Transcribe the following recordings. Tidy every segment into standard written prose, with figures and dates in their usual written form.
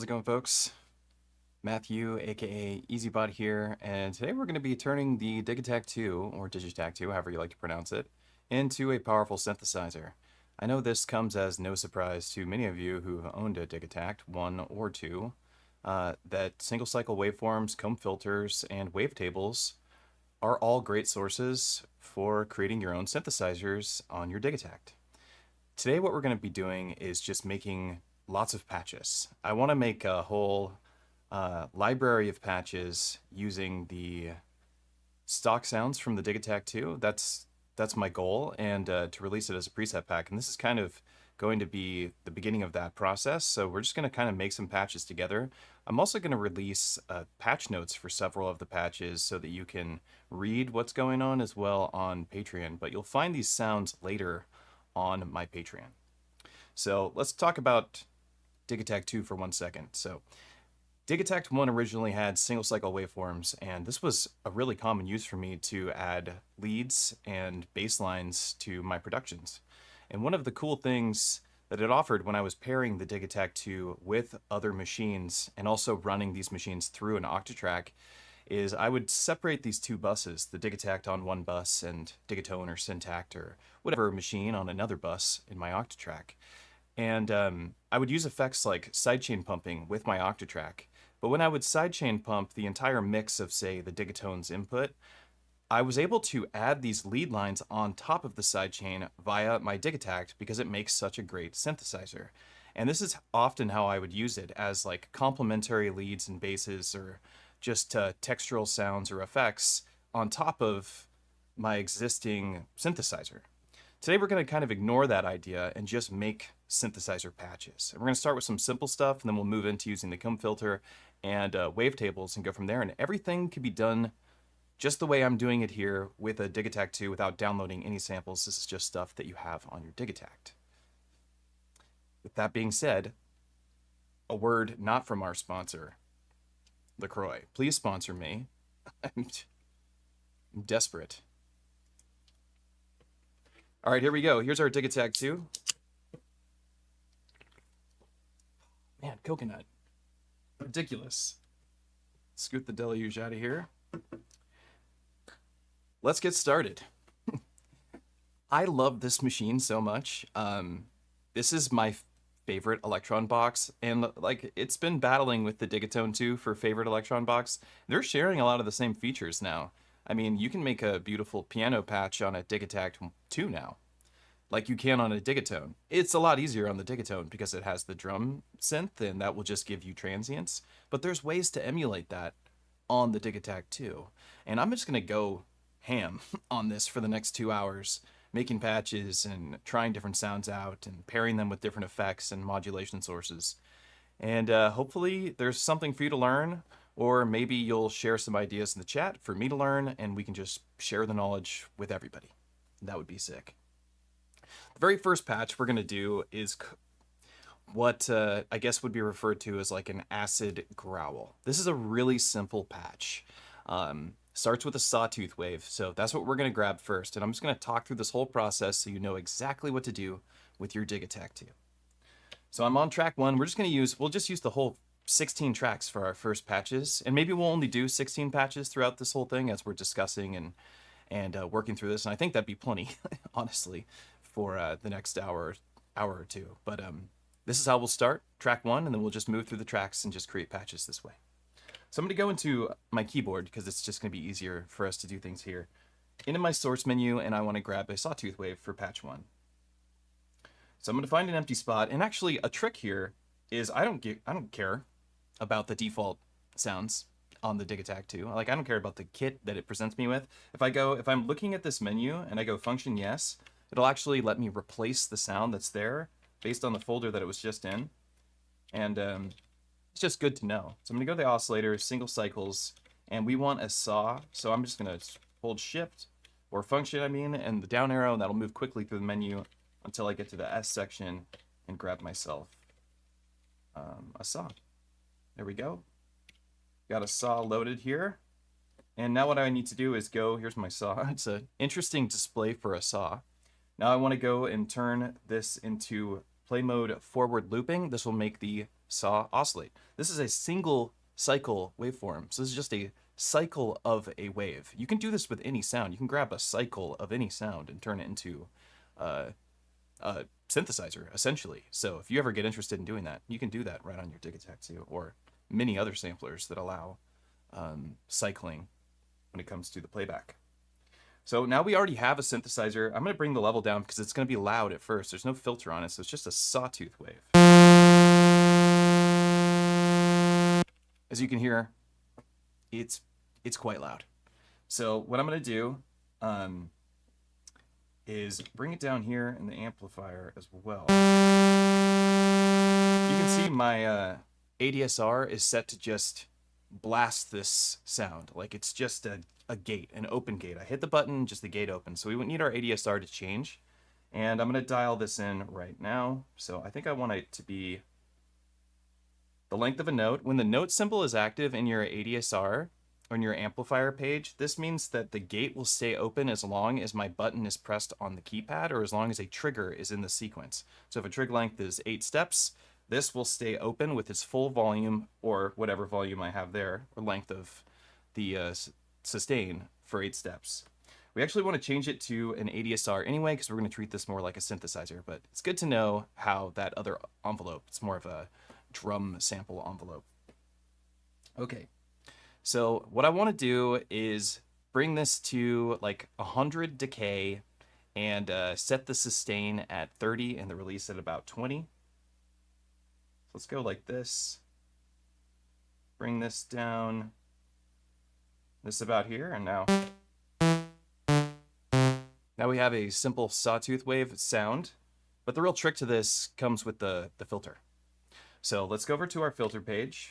How's it going, folks? Matthew, aka EZBOT here, and today we're going to be turning the Digitakt II, or Digitakt II, however you like to pronounce it, into a powerful synthesizer. I know this comes as no surprise to many of you who have owned a Digitakt 1 or 2, that single-cycle waveforms, comb filters, and wavetables are all great sources for creating your own synthesizers on your Digitakt. Today what we're going to be doing is just making lots of patches. I want to make a whole library of patches using the stock sounds from the Digitakt II. That's my goal, and to release it as a preset pack. And this is kind of going to be the beginning of that process. So we're just going to kind of make some patches together. I'm also going to release patch notes for several of the patches so that you can read what's going on as well on Patreon. But you'll find these sounds later on my Patreon. So let's talk about Digitakt II for 1 second. So Digitakt 1 originally had single cycle waveforms, and this was a really common use for me to add leads and bass lines to my productions. And one of the cool things that it offered when I was pairing the Digitakt 2 with other machines and also running these machines through an Octatrack is I would separate these two buses, the Digitakt on one bus and Digitone or Syntakt or whatever machine on another bus in my Octatrack. And I would use effects like sidechain pumping with my Octatrack. But when I would sidechain pump the entire mix of, say, the Digitone's input, I was able to add these lead lines on top of the sidechain via my Digitakt because it makes such a great synthesizer. And this is often how I would use it, as like complementary leads and basses or just textural sounds or effects on top of my existing synthesizer. Today we're going to kind of ignore that idea and just make synthesizer patches. And we're going to start with some simple stuff, and then we'll move into using the comb filter and wavetables and go from there. And everything can be done just the way I'm doing it here with a Digitakt 2 without downloading any samples. This is just stuff that you have on your Digitakt. With that being said, a word not from our sponsor, LaCroix. Please sponsor me. I'm desperate. All right, here we go. Here's our Digitakt 2. Man, coconut. Ridiculous. Scoot the deluge out of here. Let's get started. I love this machine so much. This is my favorite Electron box, and like it's been battling with the Digitone 2 for favorite Electron box. They're sharing a lot of the same features now. I mean, you can make a beautiful piano patch on a Digitakt 2 now, like you can on a Digitone. It's a lot easier on the Digitone because it has the drum synth, and that will just give you transients. But there's ways to emulate that on the Digitakt 2. And I'm just going to go ham on this for the next 2 hours, making patches and trying different sounds out and pairing them with different effects and modulation sources. And hopefully there's something for you to learn, or maybe you'll share some ideas in the chat for me to learn, and we can just share the knowledge with everybody. That would be sick. The very first patch we're going to do is what I guess would be referred to as like an acid growl. This is a really simple patch. Starts with a sawtooth wave, so that's what we're going to grab first. And I'm just going to talk through this whole process so you know exactly what to do with your Digitakt 2. So I'm on track 1. We'll just use the whole 16 tracks for our first patches, and maybe we'll only do 16 patches throughout this whole thing as we're discussing and working through this. And I think that'd be plenty, honestly, for the next hour or two. But this is how we'll start, track 1, and then we'll just move through the tracks and just create patches this way. So I'm going to go into my keyboard because it's just going to be easier for us to do things here. Into my source menu, and I want to grab a sawtooth wave for patch 1. So I'm going to find an empty spot, and actually a trick here is I don't care about the default sounds on the Digitakt 2. Like, I don't care about the kit that it presents me with. If I'm looking at this menu and I go function yes, it'll actually let me replace the sound that's there based on the folder that it was just in. And it's just good to know. So I'm going to go to the oscillator, single cycles, and we want a saw. So I'm just going to hold shift, or function, and the down arrow, and that'll move quickly through the menu until I get to the S section and grab myself a saw. There we go. Got a saw loaded here. And now what I need to do is here's my saw. It's an interesting display for a saw. Now I want to go and turn this into play mode forward looping, this will make the saw oscillate. This is a single cycle waveform. So this is just a cycle of a wave. You can do this with any sound. You can grab a cycle of any sound and turn it into a synthesizer, essentially. So if you ever get interested in doing that, you can do that right on your Digitakt II, or many other samplers that allow cycling when it comes to the playback. So now we already have a synthesizer. I'm going to bring the level down because it's going to be loud at first. There's no filter on it, so it's just a sawtooth wave. As you can hear, it's quite loud. So what I'm going to do is bring it down here in the amplifier as well. You can see my ADSR is set to just blast this sound. Like it's just a gate, an open gate. I hit the button, just the gate opens. So we would need our ADSR to change. And I'm going to dial this in right now. So I think I want it to be the length of a note. When the note symbol is active in your ADSR on your amplifier page, this means that the gate will stay open as long as my button is pressed on the keypad, or as long as a trigger is in the sequence. So if a trigger length is 8 steps, this will stay open with its full volume, or whatever volume I have there, or length of the sustain for 8 steps. We actually want to change it to an ADSR anyway, because we're going to treat this more like a synthesizer, but it's good to know how that other envelope, it's more of a drum sample envelope. Okay, so what I want to do is bring this to like 100 decay and set the sustain at 30 and the release at about 20. Let's go like this. Bring this down. This about here, and now we have a simple sawtooth wave sound, but the real trick to this comes with the filter. So let's go over to our filter page.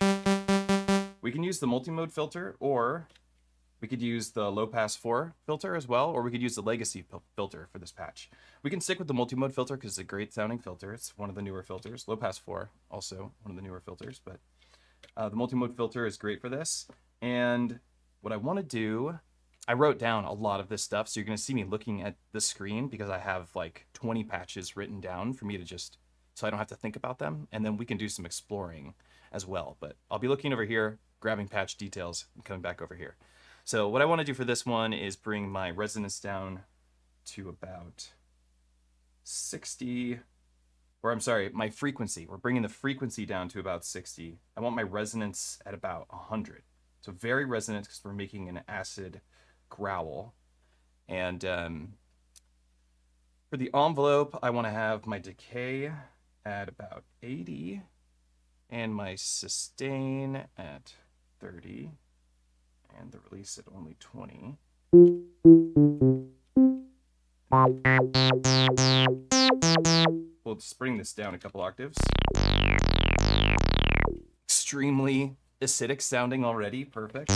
We can use the multi-mode filter, or we could use the low pass 4 filter as well, or we could use the legacy filter for this patch. We can stick with the multi-mode filter because it's a great sounding filter. It's one of the newer filters. Low pass 4, also one of the newer filters, but the multi-mode filter is great for this. And what I want to do, I wrote down a lot of this stuff, so you're going to see me looking at the screen because I have like 20 patches written down for me to just, so I don't have to think about them, and then we can do some exploring as well. But I'll be looking over here, grabbing patch details, and coming back over here. So what I want to do for this one is bring my resonance down to about 60, or I'm sorry, my frequency. We're bringing the frequency down to about 60. I want my resonance at about 100. So very resonant because we're making an acid growl. And for the envelope, I want to have my decay at about 80 and my sustain at 30 and the release at only 20. We'll just bring this down a couple octaves. Extremely acidic sounding already, perfect.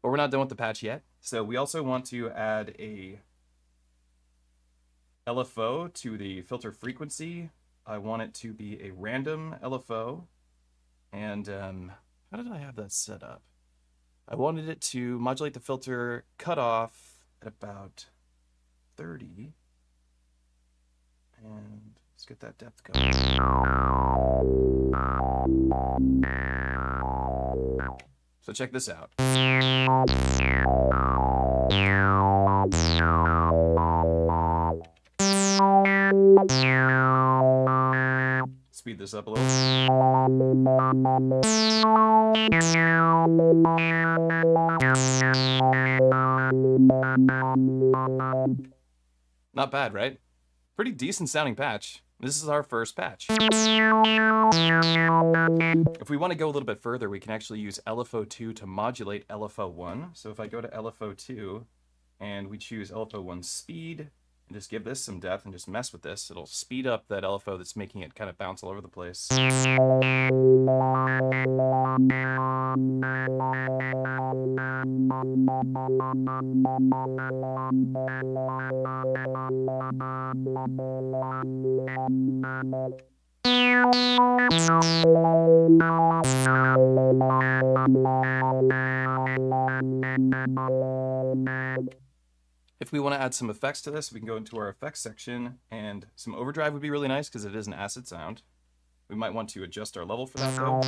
But we're not done with the patch yet. So we also want to add a LFO to the filter frequency. I want it to be a random LFO. And how did I have that set up? I wanted it to modulate the filter cutoff at about 30. And let's get that depth going. So check this out. Speed this up a little. Not bad, right? Pretty decent sounding patch. This is our first patch. If we want to go a little bit further, we can actually use LFO2 to modulate LFO1. So if I go to LFO2 and we choose LFO1 speed, and just give this some depth and just mess with this, it'll speed up that LFO that's making it kind of bounce all over the place. If we want to add some effects to this, we can go into our effects section, and some overdrive would be really nice because it is an acid sound. We might want to adjust our level for that though.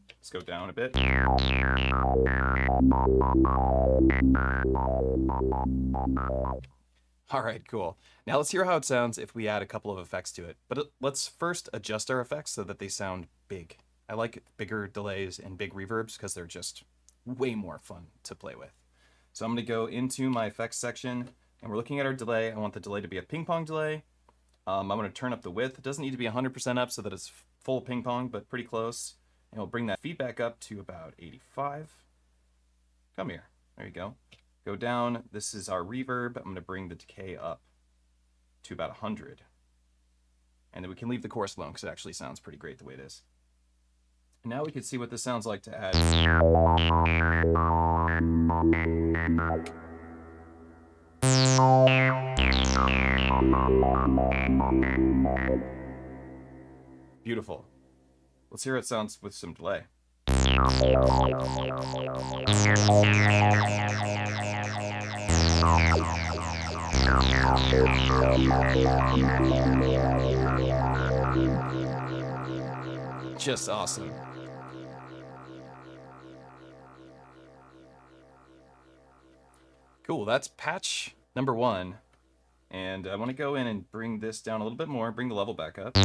Let's go down a bit. All right, cool. Now let's hear how it sounds if we add a couple of effects to it. But let's first adjust our effects so that they sound big. I like bigger delays and big reverbs because they're just way more fun to play with. So I'm going to go into my effects section, and we're looking at our delay. I want the delay to be a ping pong delay. I'm going to turn up the width. It doesn't need to be 100% up so that it's full ping pong, but pretty close. And we'll bring that feedback up to about 85. Come here. There you go. Go down. This is our reverb. I'm going to bring the decay up to about 100. And then we can leave the chorus alone because it actually sounds pretty great the way it is. And now we can see what this sounds like to add. Beautiful. Let's hear how it sounds with some delay. Just awesome. Cool, that's patch number 1. And I want to go in and bring this down a little bit more, bring the level back up.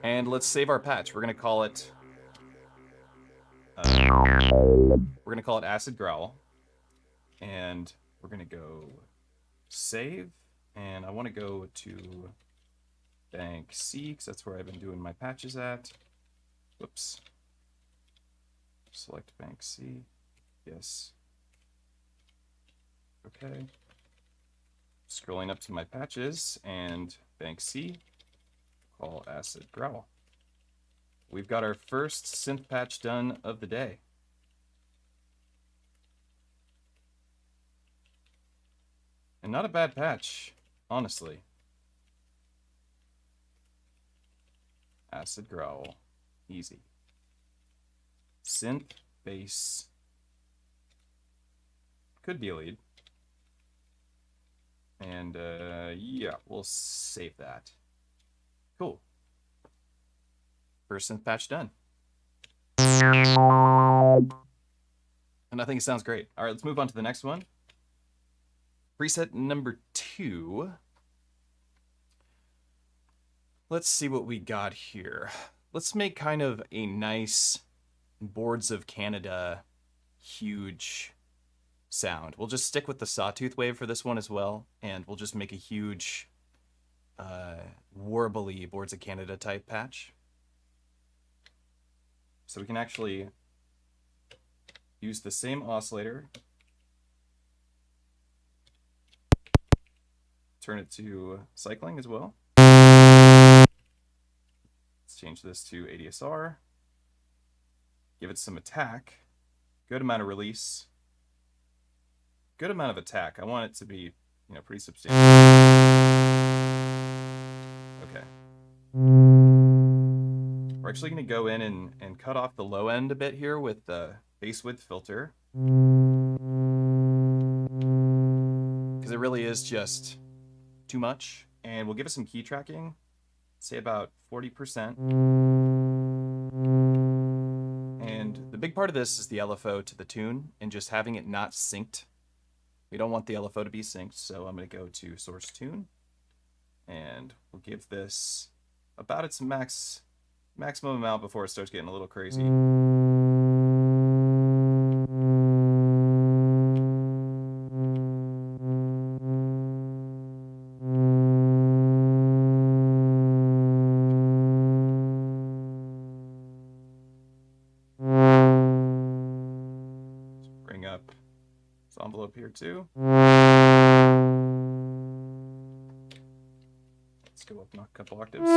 And let's save our patch. We're going to call it Acid Growl. And we're going to go save, and I want to go to bank C because that's where I've been doing my patches at. Whoops. Select bank C. Yes. Okay. Scrolling up to my patches and bank C. Call Acid Growl. We've got our first synth patch done of the day. And not a bad patch, honestly. Acid Growl. Easy. Synth bass. Could be a lead. And yeah, we'll save that. Cool. First synth patch done. And I think it sounds great. All right, let's move on to the next one. Preset number 2. Let's see what we got here. Let's make kind of a nice Boards of Canada huge sound. We'll just stick with the sawtooth wave for this one as well, and we'll just make a huge warbly Boards of Canada type patch. So we can actually use the same oscillator, turn it to cycling as well. Let's change this to ADSR. Give it some attack. Good amount of release. Good amount of attack. I want it to be, pretty substantial. Okay. We're actually going to go in and cut off the low end a bit here with the bass width filter. Because it really is just too much. And we'll give it some key tracking. Say about 40%. And the big part of this is the LFO to the tune and just having it not synced. We don't want the LFO to be synced, so I'm going to go to source tune. And we'll give this about its maximum amount before it starts getting a little crazy. Bring up this envelope here too. Let's go up a couple octaves.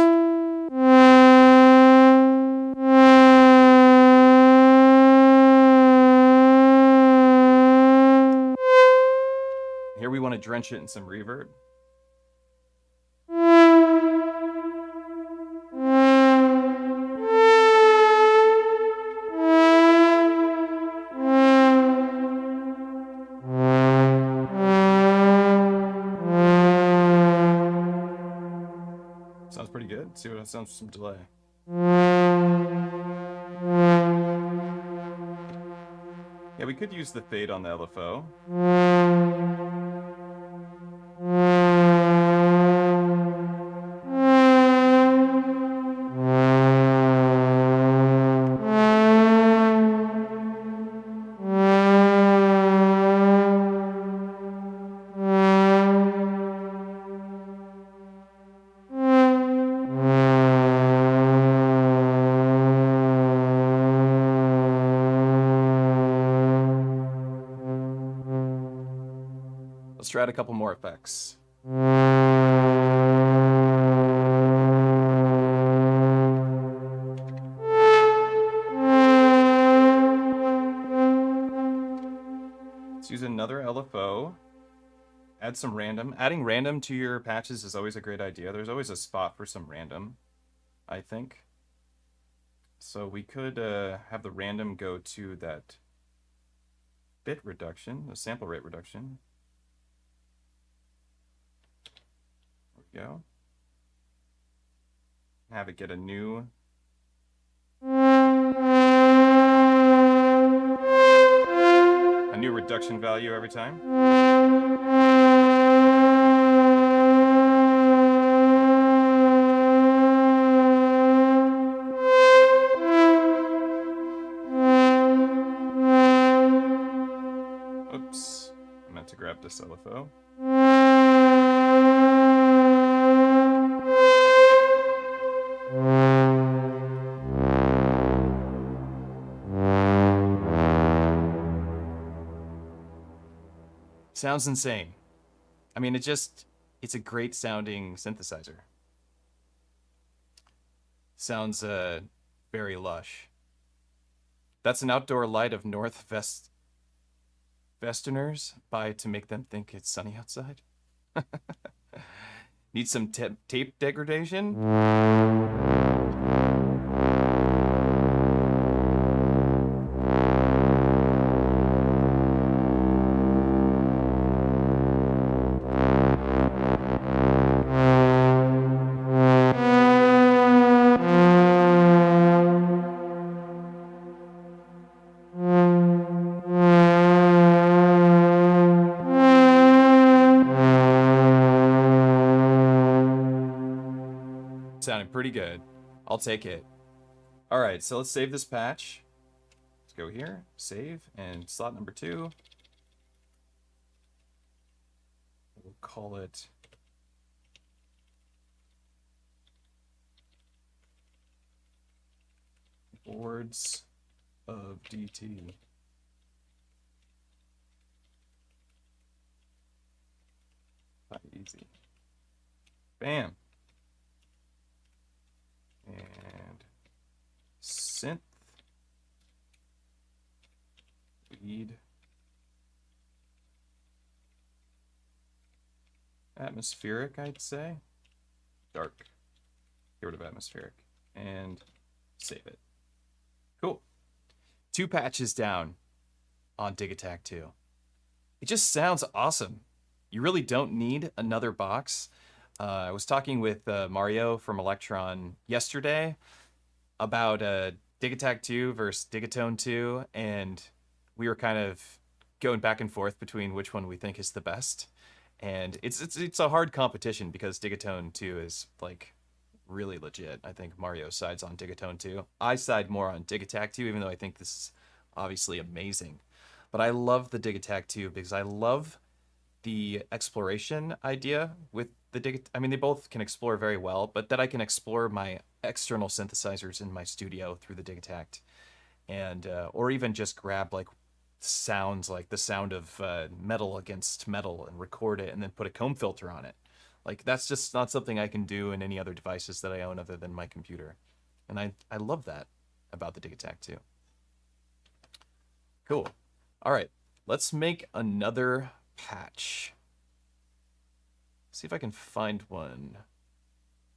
Here we want to drench it in some reverb. Let's see what it sounds with some delay. Yeah, we could use the fade on the LFO. Let's try out a couple more effects. Let's use another LFO. Add some random. Adding random to your patches is always a great idea. There's always a spot for some random, I think. So we could have the random go to that bit reduction, the sample rate reduction. There we go. Have it get a new reduction value every time. Oops, I meant to grab this LFO. Sounds insane. I mean, it's a great sounding synthesizer. Sounds very lush. That's an outdoor light of Westerners buy to make them think it's sunny outside. Need some tape degradation? Sounding pretty good. I'll take it. All right, so let's save this patch. Let's go here, save, and slot number 2. We'll call it Boards of DT. Easy. Bam. And synth lead atmospheric, I'd say. Dark. Get rid of atmospheric and save it. Cool. 2 patches down on Digitakt II. It just sounds awesome. You really don't need another box. I was talking with Mario from Electron yesterday about Digitakt II versus Digitonne 2, and we were kind of going back and forth between which one we think is the best. And it's a hard competition because Digitonne 2 is like really legit. I think Mario sides on Digitonne 2. I side more on Digitakt 2, even though I think this is obviously amazing. But I love the Digitakt 2 because I love the exploration idea with the I mean, they both can explore very well, but that I can explore my external synthesizers in my studio through the Digitakt, and or even just grab like sounds like the sound of metal against metal and record it and then put a comb filter on it. Like that's just not something I can do in any other devices that I own other than my computer, and I love that about the Digitakt too. Cool. All right, let's make another patch. See if I can find one.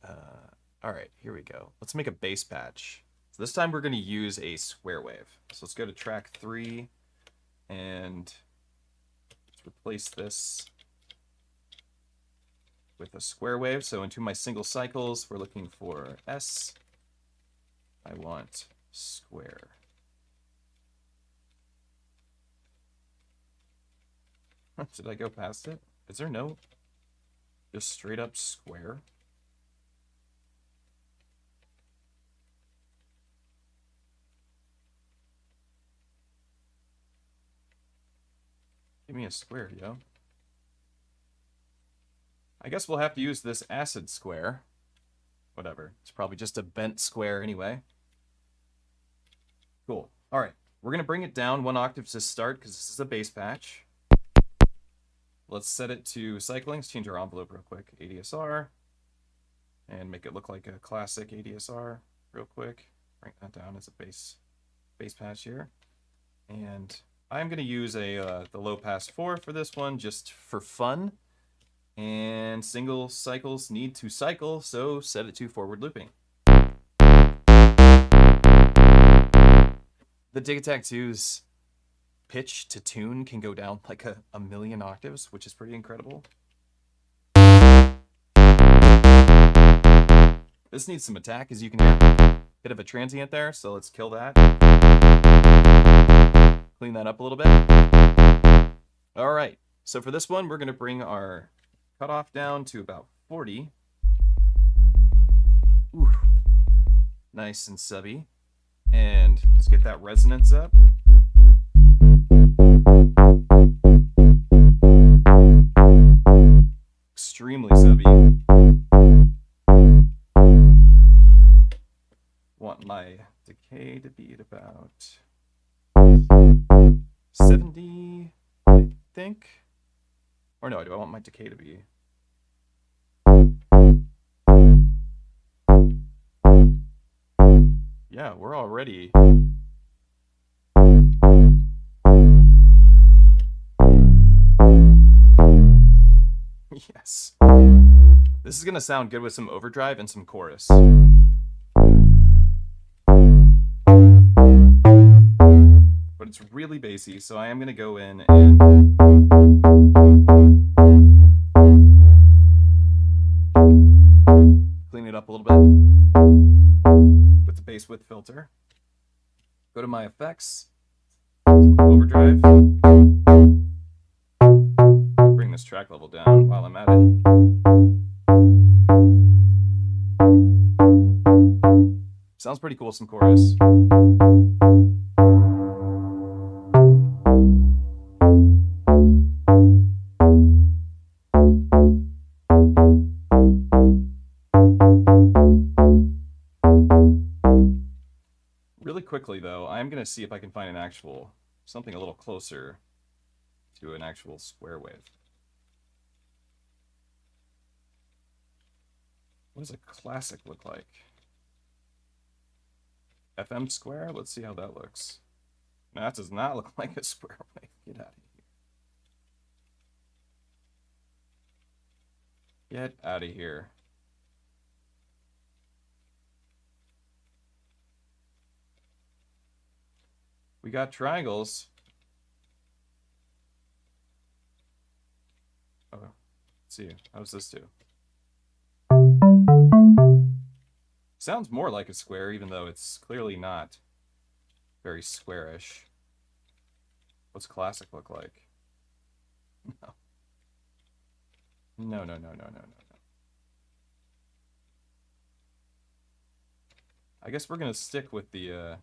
All right, here we go. Let's make a bass patch. So this time we're going to use a square wave. So let's go to track 3 and let's replace this with a square wave. So into my single cycles, we're looking for S. I want square. Did I go past it? Is there no just straight up square? Give me a square, yo. I guess we'll have to use this acid square. Whatever. It's probably just a bent square anyway. Cool. All right. We're going to bring it down 1 octave to start because this is a bass patch. Let's set it to cycling. Let's change our envelope real quick. ADSR. And make it look like a classic ADSR real quick. Bring that down as a bass patch here. And I'm going to use the low pass 4 for this one just for fun. And single cycles need to cycle, so set it to forward looping. The Digitakt II's pitch to tune can go down like a million octaves, which is pretty incredible. This needs some attack, as you can hear. Bit of a transient there, so let's kill that. Clean that up a little bit. All right, so for this one, we're going to bring our cutoff down to about 40. Ooh. Nice and subby. And let's get that resonance up. Extremely subby. Want my decay to be at about 70, I think. Or no, do I want my decay to be? Yeah, we're already... Yes. This is going to sound good with some overdrive and some chorus. But it's really bassy, so I am going to go in and... clean it up a little bit with the bass width filter. Go to my effects, overdrive. Bring this track level down while I'm at it. Sounds pretty cool, some chorus. Really quickly though, I'm going to see if I can find something a little closer to an actual square wave. What does a classic look like? FM square? Let's see how that looks. No, that does not look like a square wave. Get out of here. Get out of here. We got triangles. Oh, let's see. How's this do? Sounds more like a square, even though it's clearly not very squarish. What's classic look like? No. No. I guess we're gonna stick with the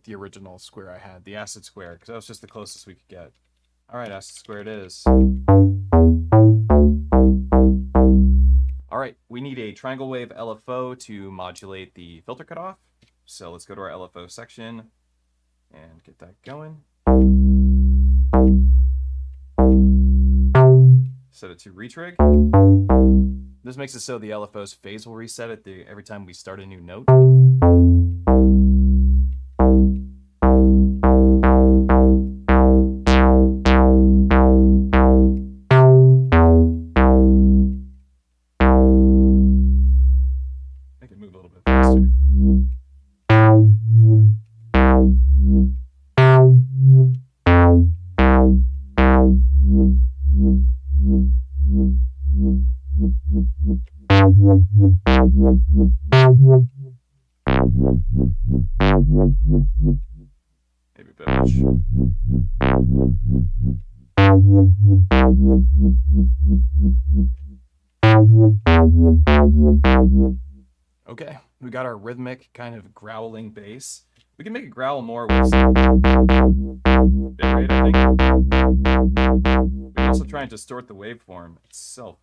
original square I had, the acid square, because that was just the closest we could get. All right, acid square it is. All right, we need a triangle wave LFO to modulate the filter cutoff. So let's go to our LFO section and get that going. Set it to retrig. This makes it so the LFO's phase will reset at every time we start a new note. Make it move a little bit faster. Okay, we got our rhythmic kind of growling bass. We can make it growl more with bit rate, I think. We can also try and distort the waveform itself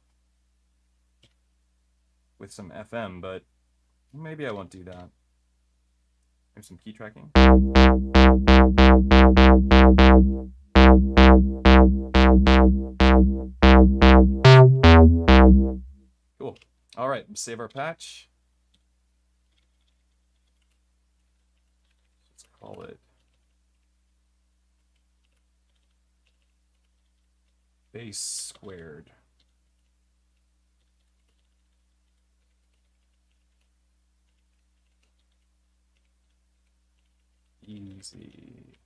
with some FM, but maybe I won't do that. Maybe some key tracking. Cool. All right, save our patch. Let's call it bass squared. Easy.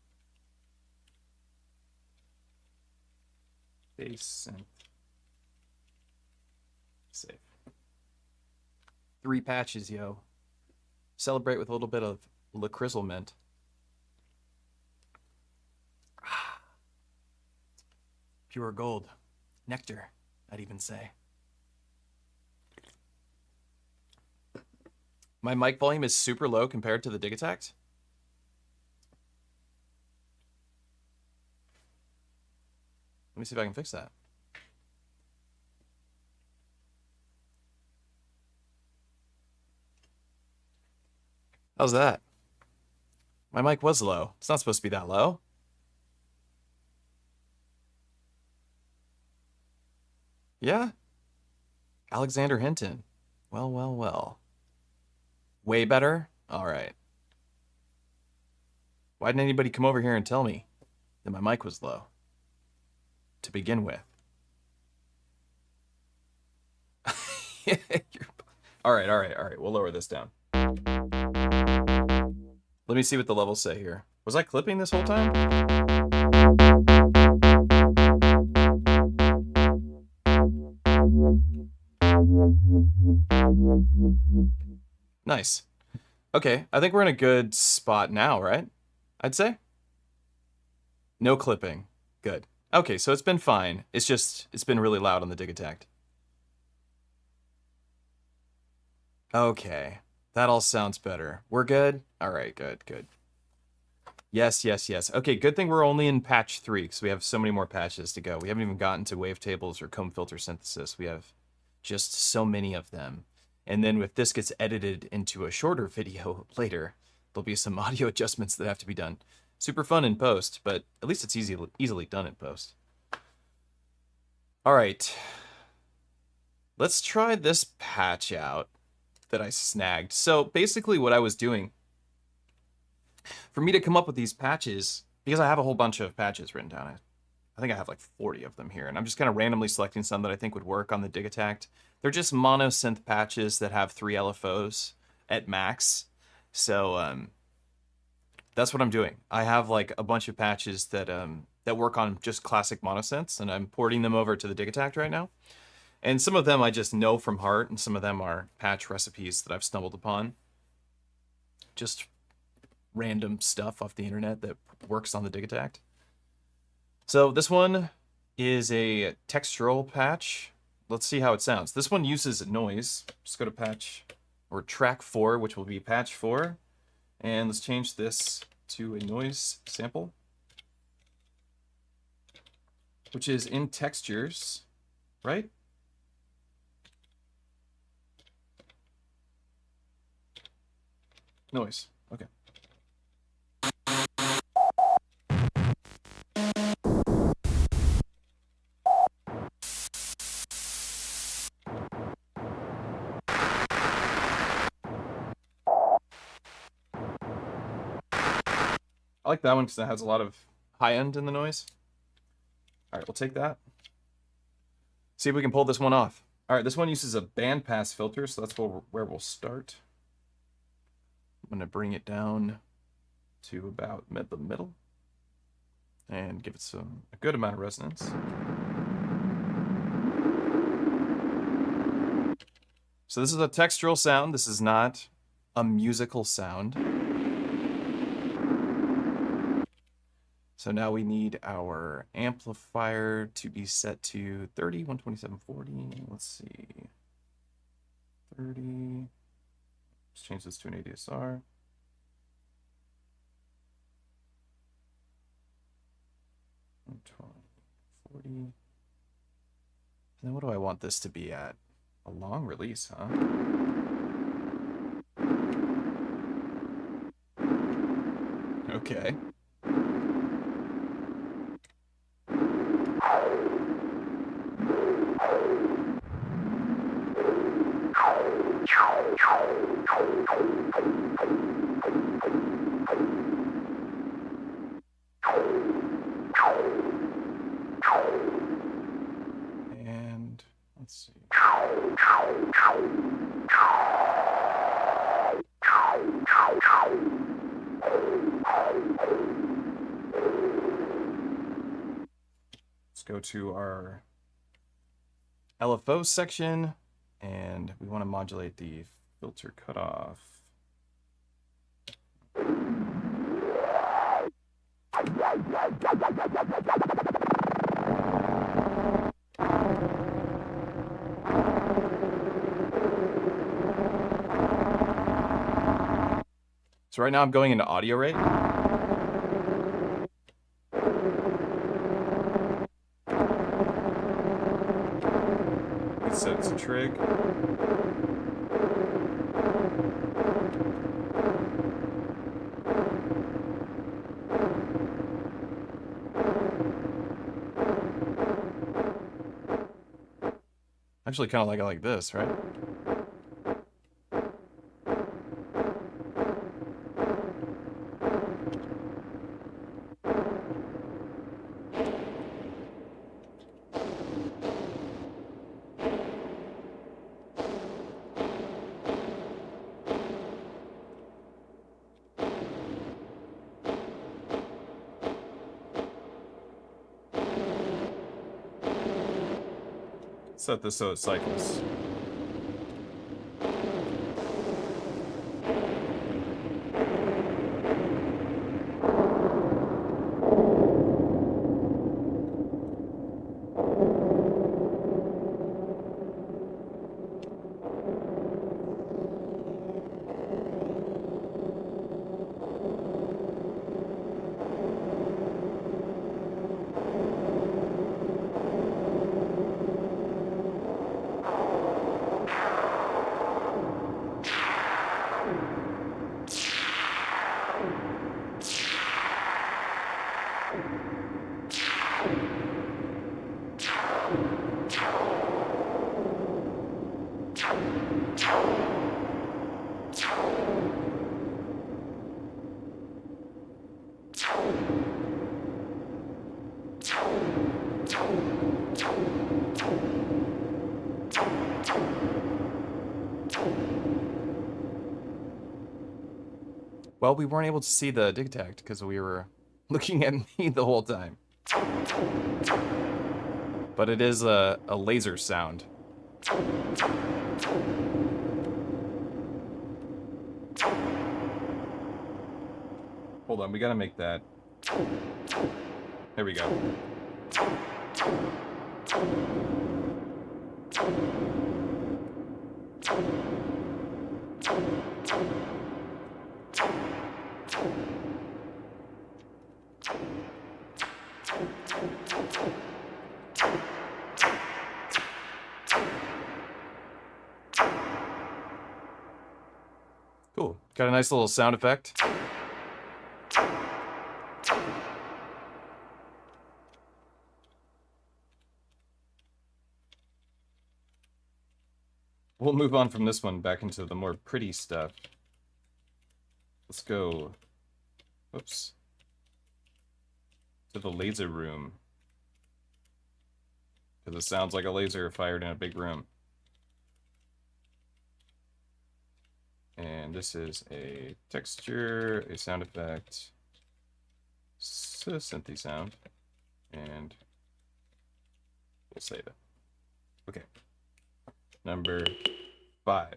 Bass synth. Save. 3 patches, yo. Celebrate with a little bit of lacrizzlement. Pure gold. Nectar, I'd even say. My mic volume is super low compared to the Digitakt. Let me see if I can fix that. How's that? My mic was low. It's not supposed to be that low. Yeah? Alexander Hinton. Well, well, well. Way better? All right. Why didn't anybody come over here and tell me that my mic was low to begin with? All right. We'll lower this down. Let me see what the levels say here. Was I clipping this whole time? Nice. Okay, I think we're in a good spot now, right? I'd say. No clipping. Good. Okay, so it's been fine. It's been really loud on the Digitakt. Okay, that all sounds better. We're good? All right, good. Yes. Okay, good thing we're only in patch 3, because we have so many more patches to go. We haven't even gotten to wavetables or comb filter synthesis. We have just so many of them. And then if this gets edited into a shorter video later, there'll be some audio adjustments that have to be done. Super fun in post, but at least it's easily done in post. All right, let's try this patch out that I snagged. So basically what I was doing, for me to come up with these patches, because I have a whole bunch of patches written down, I think I have like 40 of them here, and I'm just kind of randomly selecting some that I think would work on the Digitakt. They're just mono synth patches that have 3 LFOs at max. So that's what I'm doing. I have like a bunch of patches that that work on just classic mono synths, and I'm porting them over to the Digitakt right now. And some of them I just know from heart, and some of them are patch recipes that I've stumbled upon. Just random stuff off the internet that works on the Digitakt. So this one is a textural patch. Let's see how it sounds. This one uses noise. Just go to patch or track 4, which will be patch 4. And let's change this to a noise sample, which is in textures, right? Noise. Okay. I like that one because it has a lot of high end in the noise. All right, we'll take that. See if we can pull this one off. All right, this one uses a bandpass filter, so that's where we'll start. I'm gonna bring it down to about the middle and give it a good amount of resonance. So this is a textural sound. This is not a musical sound. So now we need our amplifier to be set to 30, 127, 40. Let's see. 30. Let's change this to an ADSR. And 40. And then what do I want this to be at? A long release, huh? Okay. And let's see. Let's go to our LFO section, and we want to modulate the filter cutoff. So right now I'm going into audio rate. Let's set it to trig. Actually kind of like it like this, right? Set this so it cycles. Well, we weren't able to see the Digitakt because we were looking at me the whole time. But it is a laser sound. Hold on, we gotta make that. There we go. Cool. Got a nice little sound effect. We'll move on from this one back into the more pretty stuff. Let's go, whoops, to the laser room. Because it sounds like a laser fired in a big room. And this is a texture, a sound effect, synthy sound, and we'll save it. Okay. Number 5.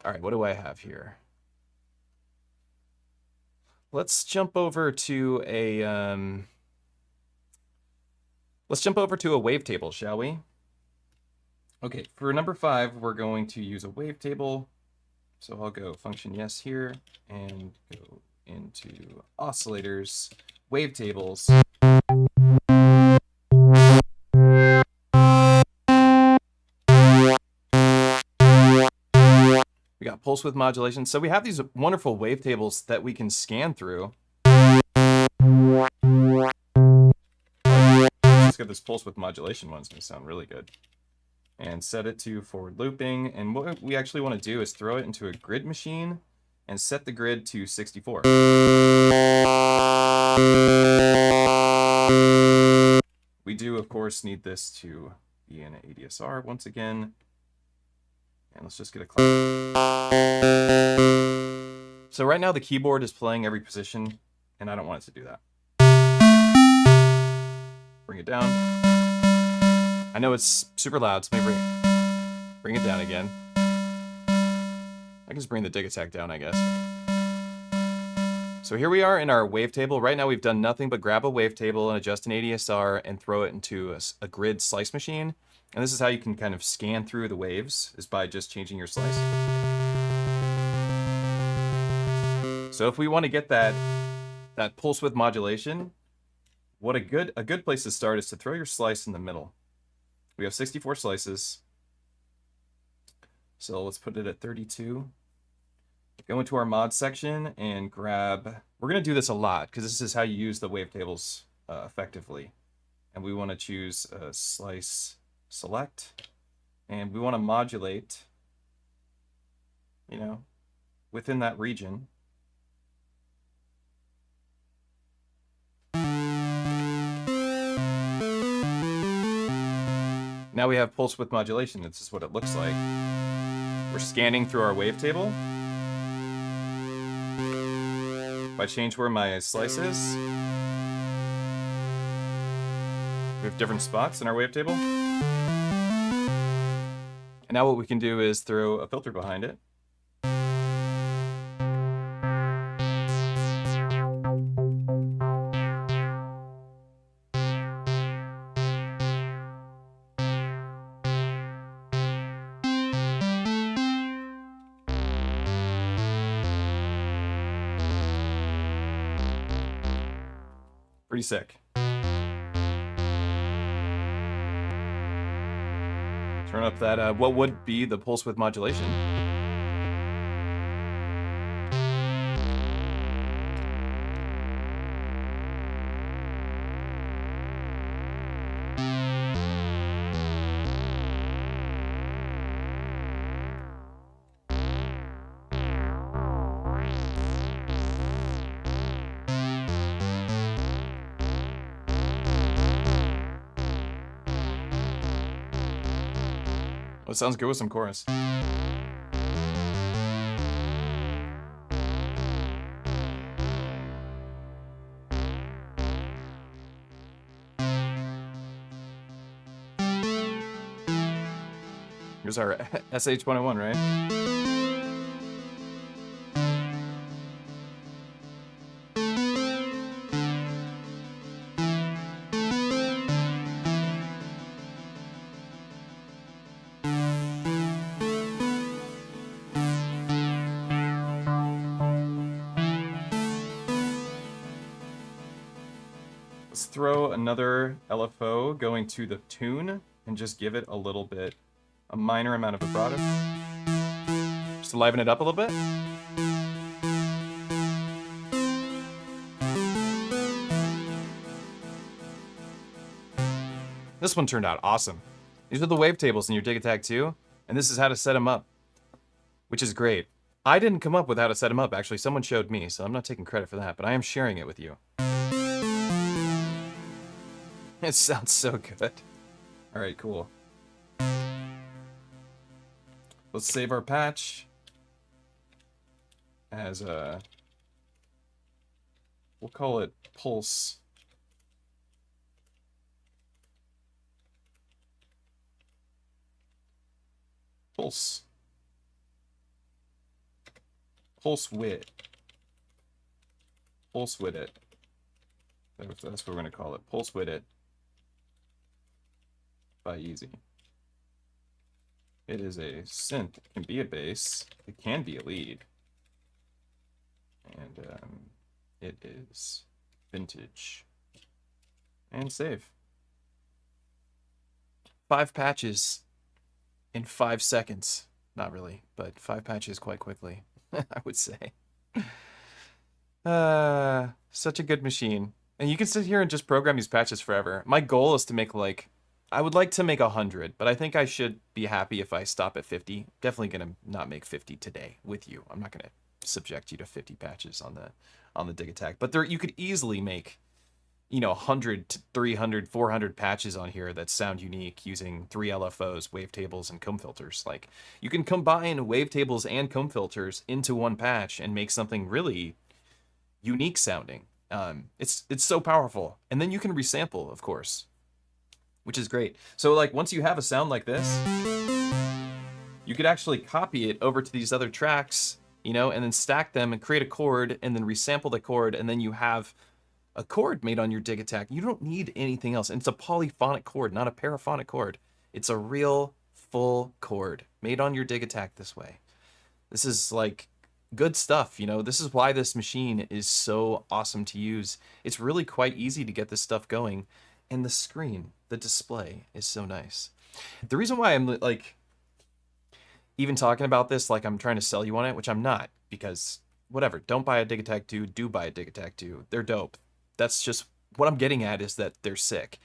All right, what do I have here? Let's jump over to a wavetable, shall we? Okay, for number 5, we're going to use a wavetable. So I'll go function yes here and go into oscillators, wavetables. We got pulse width modulation. So we have these wonderful wavetables that we can scan through. Let's get this pulse width modulation one. It's going to sound really good. And set it to forward looping. And what we actually want to do is throw it into a grid machine and set the grid to 64. We do, of course, need this to be in ADSR once again. And let's just get a clap. So right now the keyboard is playing every position, and I don't want it to do that. Bring it down. I know it's super loud, so maybe bring it down again. I can just bring the Digitakt down, I guess. So here we are in our wavetable. Right now we've done nothing but grab a wavetable and adjust an ADSR and throw it into a grid slice machine. And this is how you can kind of scan through the waves, is by just changing your slice. So if we want to get that pulse width modulation, what a good place to start is to throw your slice in the middle. We have 64 slices. So let's put it at 32. Go into our mod section and grab, we're going to do this a lot because this is how you use the wavetables effectively. And we want to choose a slice select, and we want to modulate, within that region. Now we have pulse width modulation. This is what it looks like. We're scanning through our wavetable. If I change where my slice is, we have different spots in our wavetable. And now what we can do is throw a filter behind it. Pretty sick. Turn up that, what would be the pulse width modulation. Well, it sounds good with some chorus. Here's our SH101, right? Let's throw another LFO going to the tune and just give it a little bit, a minor amount of vibrato. Just to liven it up a little bit. This one turned out awesome. These are the wavetables in your Digitakt II, and this is how to set them up, which is great. I didn't come up with how to set them up, actually. Someone showed me, so I'm not taking credit for that, but I am sharing it with you. It sounds so good. All right, cool. Let's save our patch as a, we'll call it pulse. Pulse width. Pulse width it. That's what we're going to call it. Pulse width it by Easy. It is a synth. It can be a bass. It can be a lead. And it is vintage. And save. 5 patches in 5 seconds. Not really, but 5 patches quite quickly, I would say. Such a good machine. And you can sit here and just program these patches forever. My goal is to make I would like to make 100, but I think I should be happy if I stop at 50. Definitely gonna not make 50 today with you. I'm not gonna subject you to 50 patches on the Digitakt. But you could easily make, 100 to 300, 400 patches on here that sound unique using 3 LFOs, wavetables, and comb filters. Like, you can combine wavetables and comb filters into one patch and make something really unique sounding. It's so powerful. And then you can resample, of course, which is great. So like once you have a sound like this, you could actually copy it over to these other tracks, and then stack them and create a chord and then resample the chord, and then you have a chord made on your Digitakt. You don't need anything else. And it's a polyphonic chord, not a paraphonic chord. It's a real full chord made on your Digitakt this way. This is like good stuff, This is why this machine is so awesome to use. It's really quite easy to get this stuff going. And the screen, the display is so nice. The reason why I'm like even talking about this like I'm trying to sell you on it, which I'm not, because whatever, don't buy a Digitakt II, do buy a Digitakt II. They're dope. That's just what I'm getting at, is that they're sick.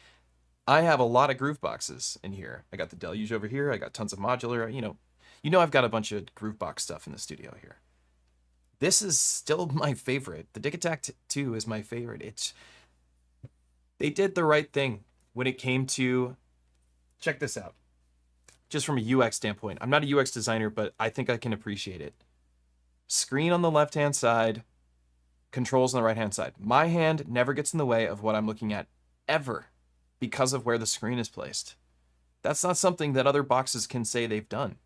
I have a lot of groove boxes in here. I got the Deluge over here. I got tons of modular, I've got a bunch of groove box stuff in the studio here. This is still my favorite. The Digitakt II is my favorite. They did the right thing when it came to, check this out. Just from a UX standpoint, I'm not a UX designer, but I think I can appreciate it. Screen on the left-hand side, controls on the right-hand side. My hand never gets in the way of what I'm looking at, ever, because of where the screen is placed. That's not something that other boxes can say they've done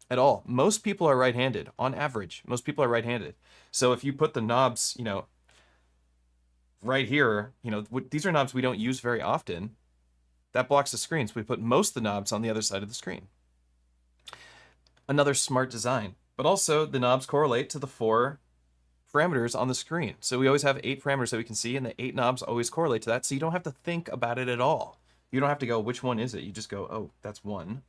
at all. Most people are right-handed. On average, most people are right-handed. So if you put the knobs, right here, these are knobs we don't use very often. That blocks the screen, so we put most of the knobs on the other side of the screen. Another smart design. But also, the knobs correlate to the 4 parameters on the screen. So we always have 8 parameters that we can see, and the 8 knobs always correlate to that, so you don't have to think about it at all. You don't have to go, which one is it? You just go, oh, that's 1,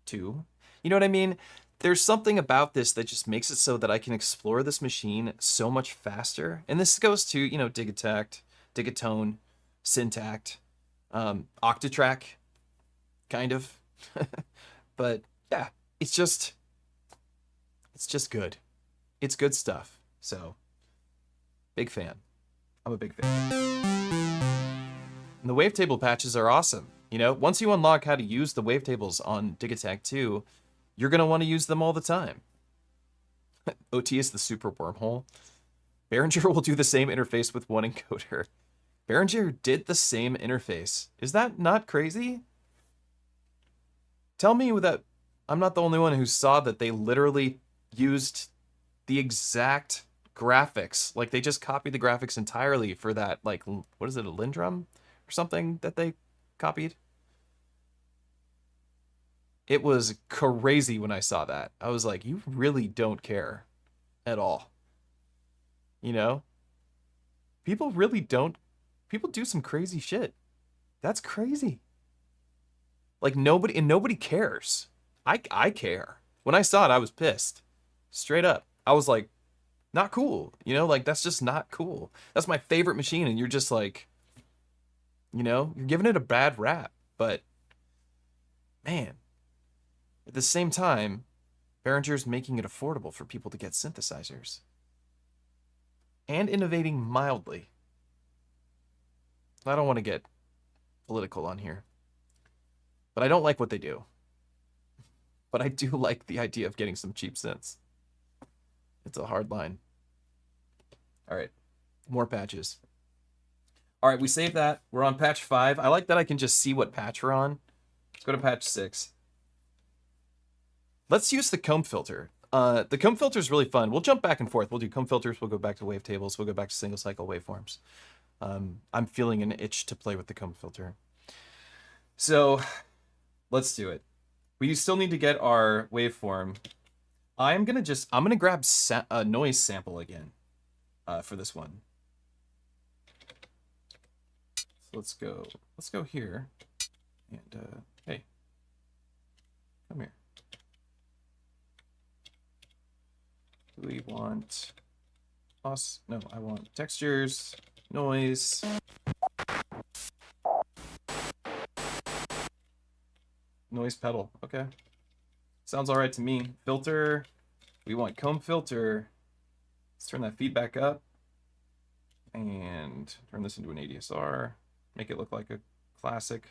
2. You know what I mean? There's something about this that just makes it so that I can explore this machine so much faster. And this goes to, Digitakt, Digitone, Syntakt, Octatrack, kind of. But yeah, it's just good. It's good stuff. So, big fan. I'm a big fan. And the wavetable patches are awesome. Once you unlock how to use the wavetables on Digitakt II, you're going to want to use them all the time. OT is the super wormhole. Behringer will do the same interface with one encoder. Behringer did the same interface. Is that not crazy? Tell me that I'm not the only one who saw that they literally used the exact graphics. Like, they just copied the graphics entirely for that, like, what is it, a Lindrum or something that they copied? It was crazy when I saw that. I was like, you really don't care at all. People really don't. People do some crazy shit. That's crazy. Like, nobody cares. I care. When I saw it, I was pissed. Straight up. I was like, not cool. Like, that's just not cool. That's my favorite machine, and you're just like, you're giving it a bad rap. But, man, at the same time, Behringer's making it affordable for people to get synthesizers. And innovating mildly. I don't want to get political on here. But I don't like what they do. But I do like the idea of getting some cheap synths. It's a hard line. All right, more patches. All right, we saved that. We're on patch 5. I like that I can just see what patch we're on. Let's go to patch 6. Let's use the comb filter. The comb filter is really fun. We'll jump back and forth. We'll do comb filters. We'll go back to wavetables. We'll go back to single cycle waveforms. I'm feeling an itch to play with the comb filter. So let's do it. We still need to get our waveform. I'm gonna grab a noise sample again for this one. So let's go here, and hey, come here. Do we want us? No, I want textures, noise. Noise pedal, okay. Sounds all right to me. Filter, we want comb filter. Let's turn that feedback up and turn this into an ADSR. Make it look like a classic.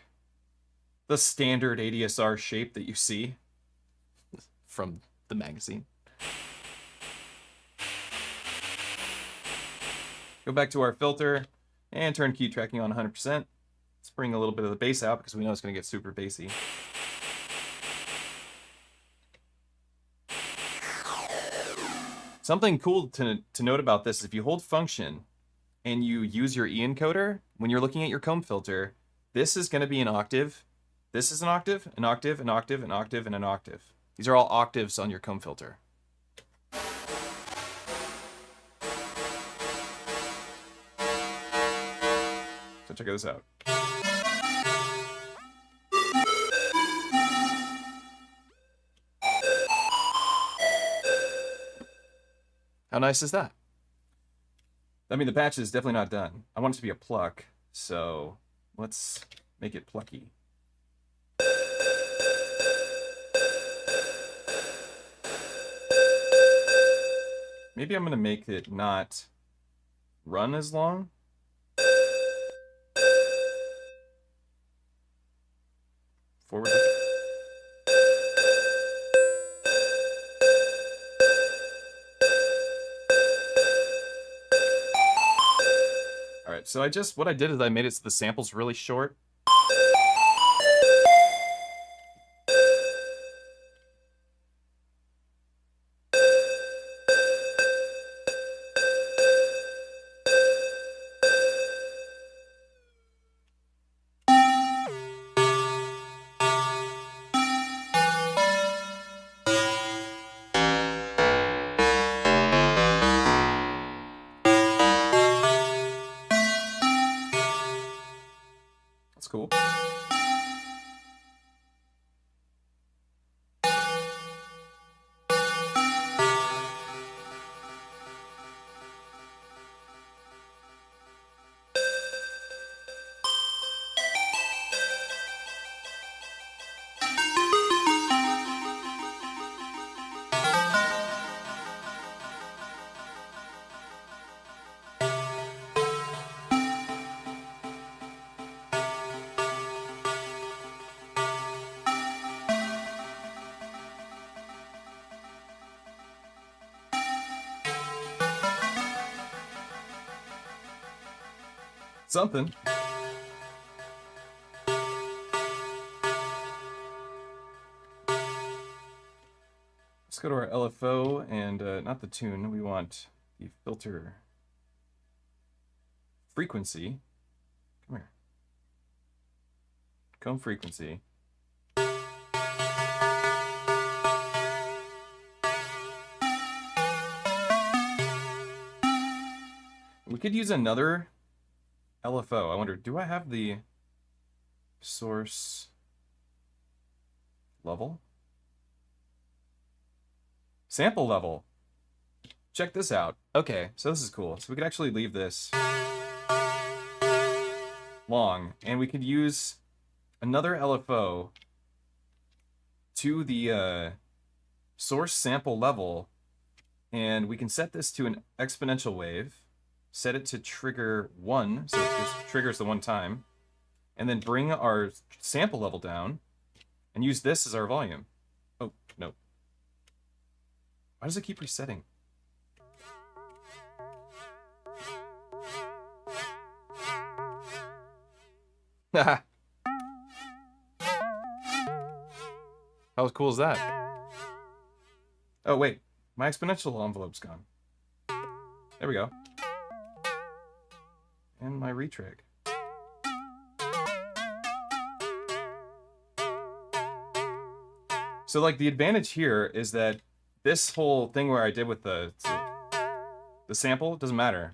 The standard ADSR shape that you see from the magazine. Go back to our filter and turn key tracking on 100%. Let's bring a little bit of the bass out because we know it's going to get super bassy. Something cool to note about this is if you hold function and you use your E encoder, when you're looking at your comb filter, this is going to be an octave. This is an octave, an octave, an octave, an octave, and an octave. These are all octaves on your comb filter. So check this out. How nice is that? I mean, the patch is definitely not done. I want it to be a pluck, so let's make it plucky. Maybe I'm gonna make it not run as long. Forward. All right, so what I did is I made it so the sample's really short. That's cool. Something. Let's go to our LFO and not the tune. We want the filter frequency. Come here. Comb frequency. We could use another LFO. I wonder, do I have the source level? Sample level. Check this out. Okay, so this is cool. So we could actually leave this long, and we could use another LFO to the source sample level, and we can set this to an exponential wave. Set it to trigger 1, so it just triggers the one time, and then bring our sample level down and use this as our volume. Oh, no. Why does it keep resetting? Haha. How cool is that? Oh, wait. My exponential envelope's gone. There we go. And my retrig. So like the advantage here is that this whole thing where I did with the sample doesn't matter.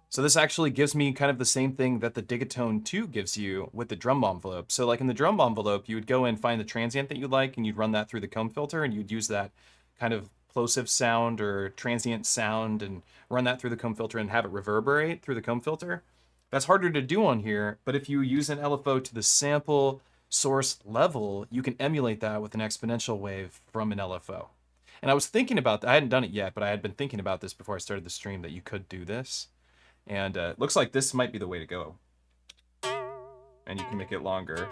So this actually gives me kind of the same thing that the Digitakt II gives you with the drum envelope. So like in the drum envelope, you would go and find the transient that you like, and you'd run that through the comb filter, and you'd use that kind of plosive sound or transient sound and run that through the comb filter and have it reverberate through the comb filter. That's harder to do on here, but if you use an LFO to the sample source level, you can emulate that with an exponential wave from an LFO. And I was thinking about that. I hadn't done it yet, but I had been thinking about this before I started the stream, that you could do this. And it looks like this might be the way to go. And you can make it longer.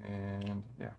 And yeah.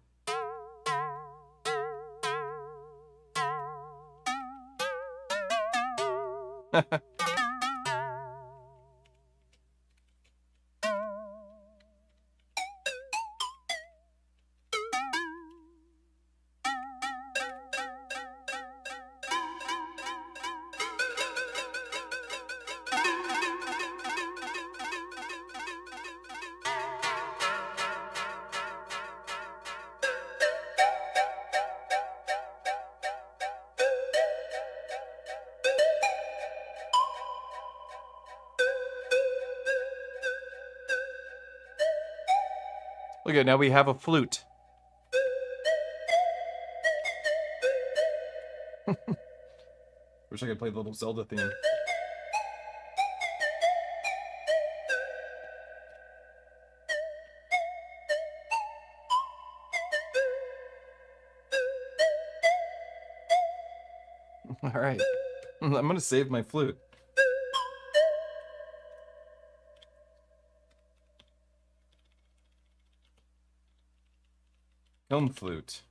Look at, now we have a flute. Wish I could play the little Zelda theme. All right. I'm gonna save my flute. Comb flute.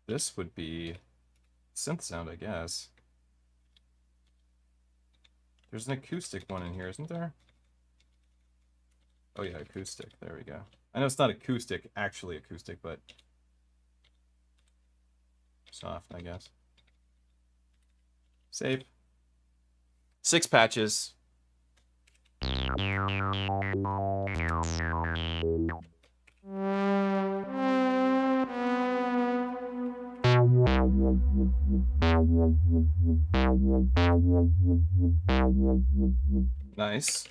This would be synth sound, I guess. There's an acoustic one in here, isn't there? Oh yeah, acoustic. There we go. I know it's not acoustic, actually acoustic, but soft, I guess. Save. 6 patches. Nice.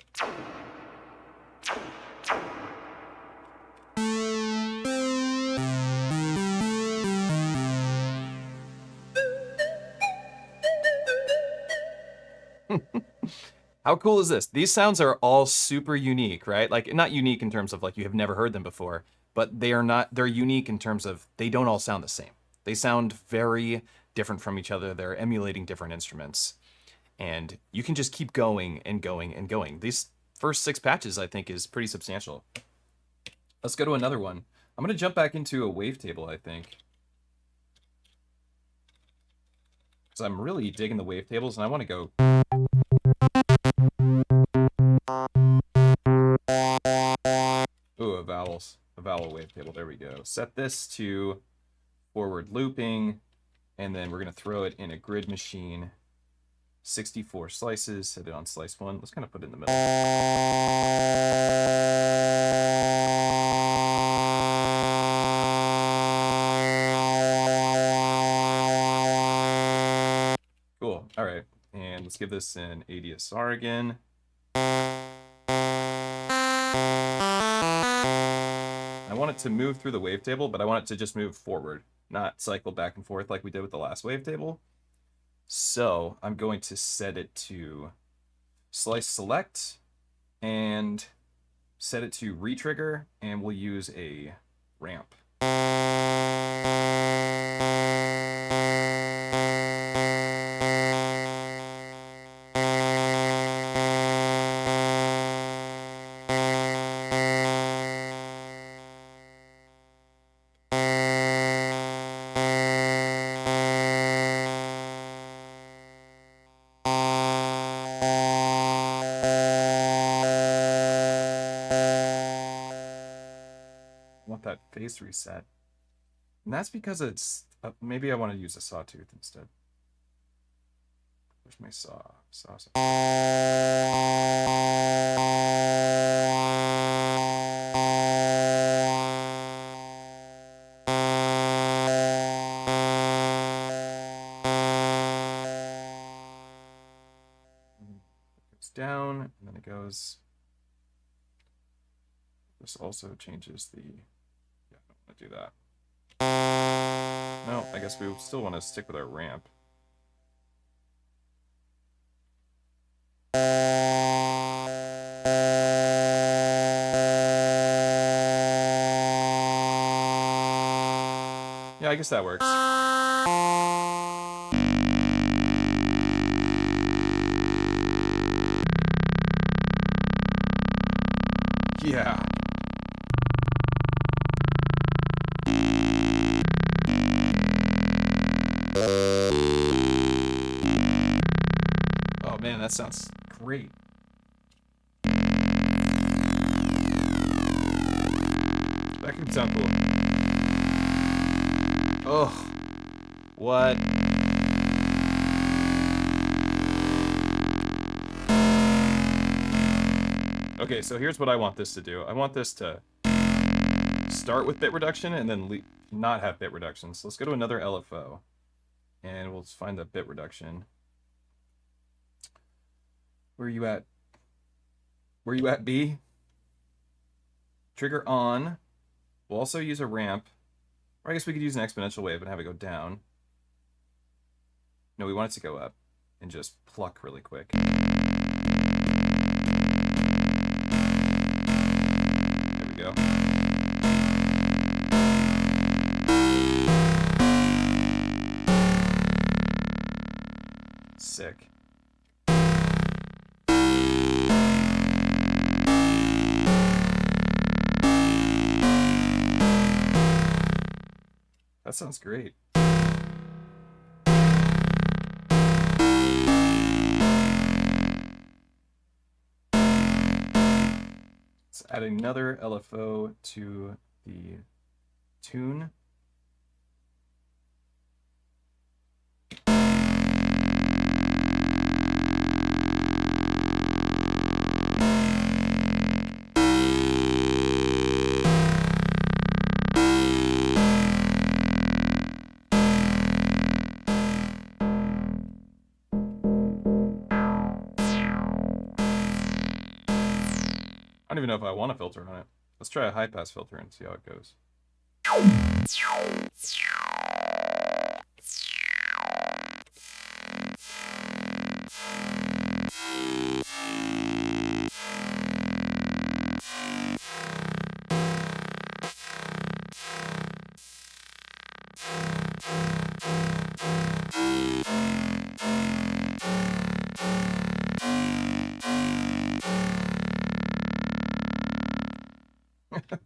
How cool is this? These sounds are all super unique, right? Like, not unique in terms of like you have never heard them before, but they're unique in terms of they don't all sound the same. They sound very different from each other. They're emulating different instruments. And you can just keep going and going and going. These first 6 patches, I think, is pretty substantial. Let's go to another one. I'm going to jump back into a wavetable, I think. Because I'm really digging the wavetables, and I want to go... Ooh, a vowel wavetable. There we go. Set this to forward looping, and then we're going to throw it in a grid machine. 64 slices, set it on slice 1. Let's kind of put it in the middle. Cool. All right. And let's give this an ADSR again. I want it to move through the wavetable, but I want it to just move forward, not cycle back and forth like we did with the last wavetable. So I'm going to set it to slice select and set it to retrigger, and we'll use a ramp. phase reset. And that's because it's, maybe I want to use a sawtooth instead. Where's my saw? Saw. It goes down, and then it goes. This also changes the. Yeah, I don't want to do that. No, I guess we still want to stick with our ramp. Yeah, I guess that works. Yeah. Oh man, that sounds great. That could sound cool. Oh, what? Okay, so here's what I want this to do. I want this to start with bit reduction and then not have bit reduction. So let's go to another LFO and we'll find the bit reduction. Where are you at? Where are you at, B? Trigger on. We'll also use a ramp. Or I guess we could use an exponential wave and have it go down. No, we want it to go up and just pluck really quick. There we go. Sick. That sounds great. Let's add another LFO to the tune. I don't even know if I want a filter on it. Let's try a high pass filter and see how it goes.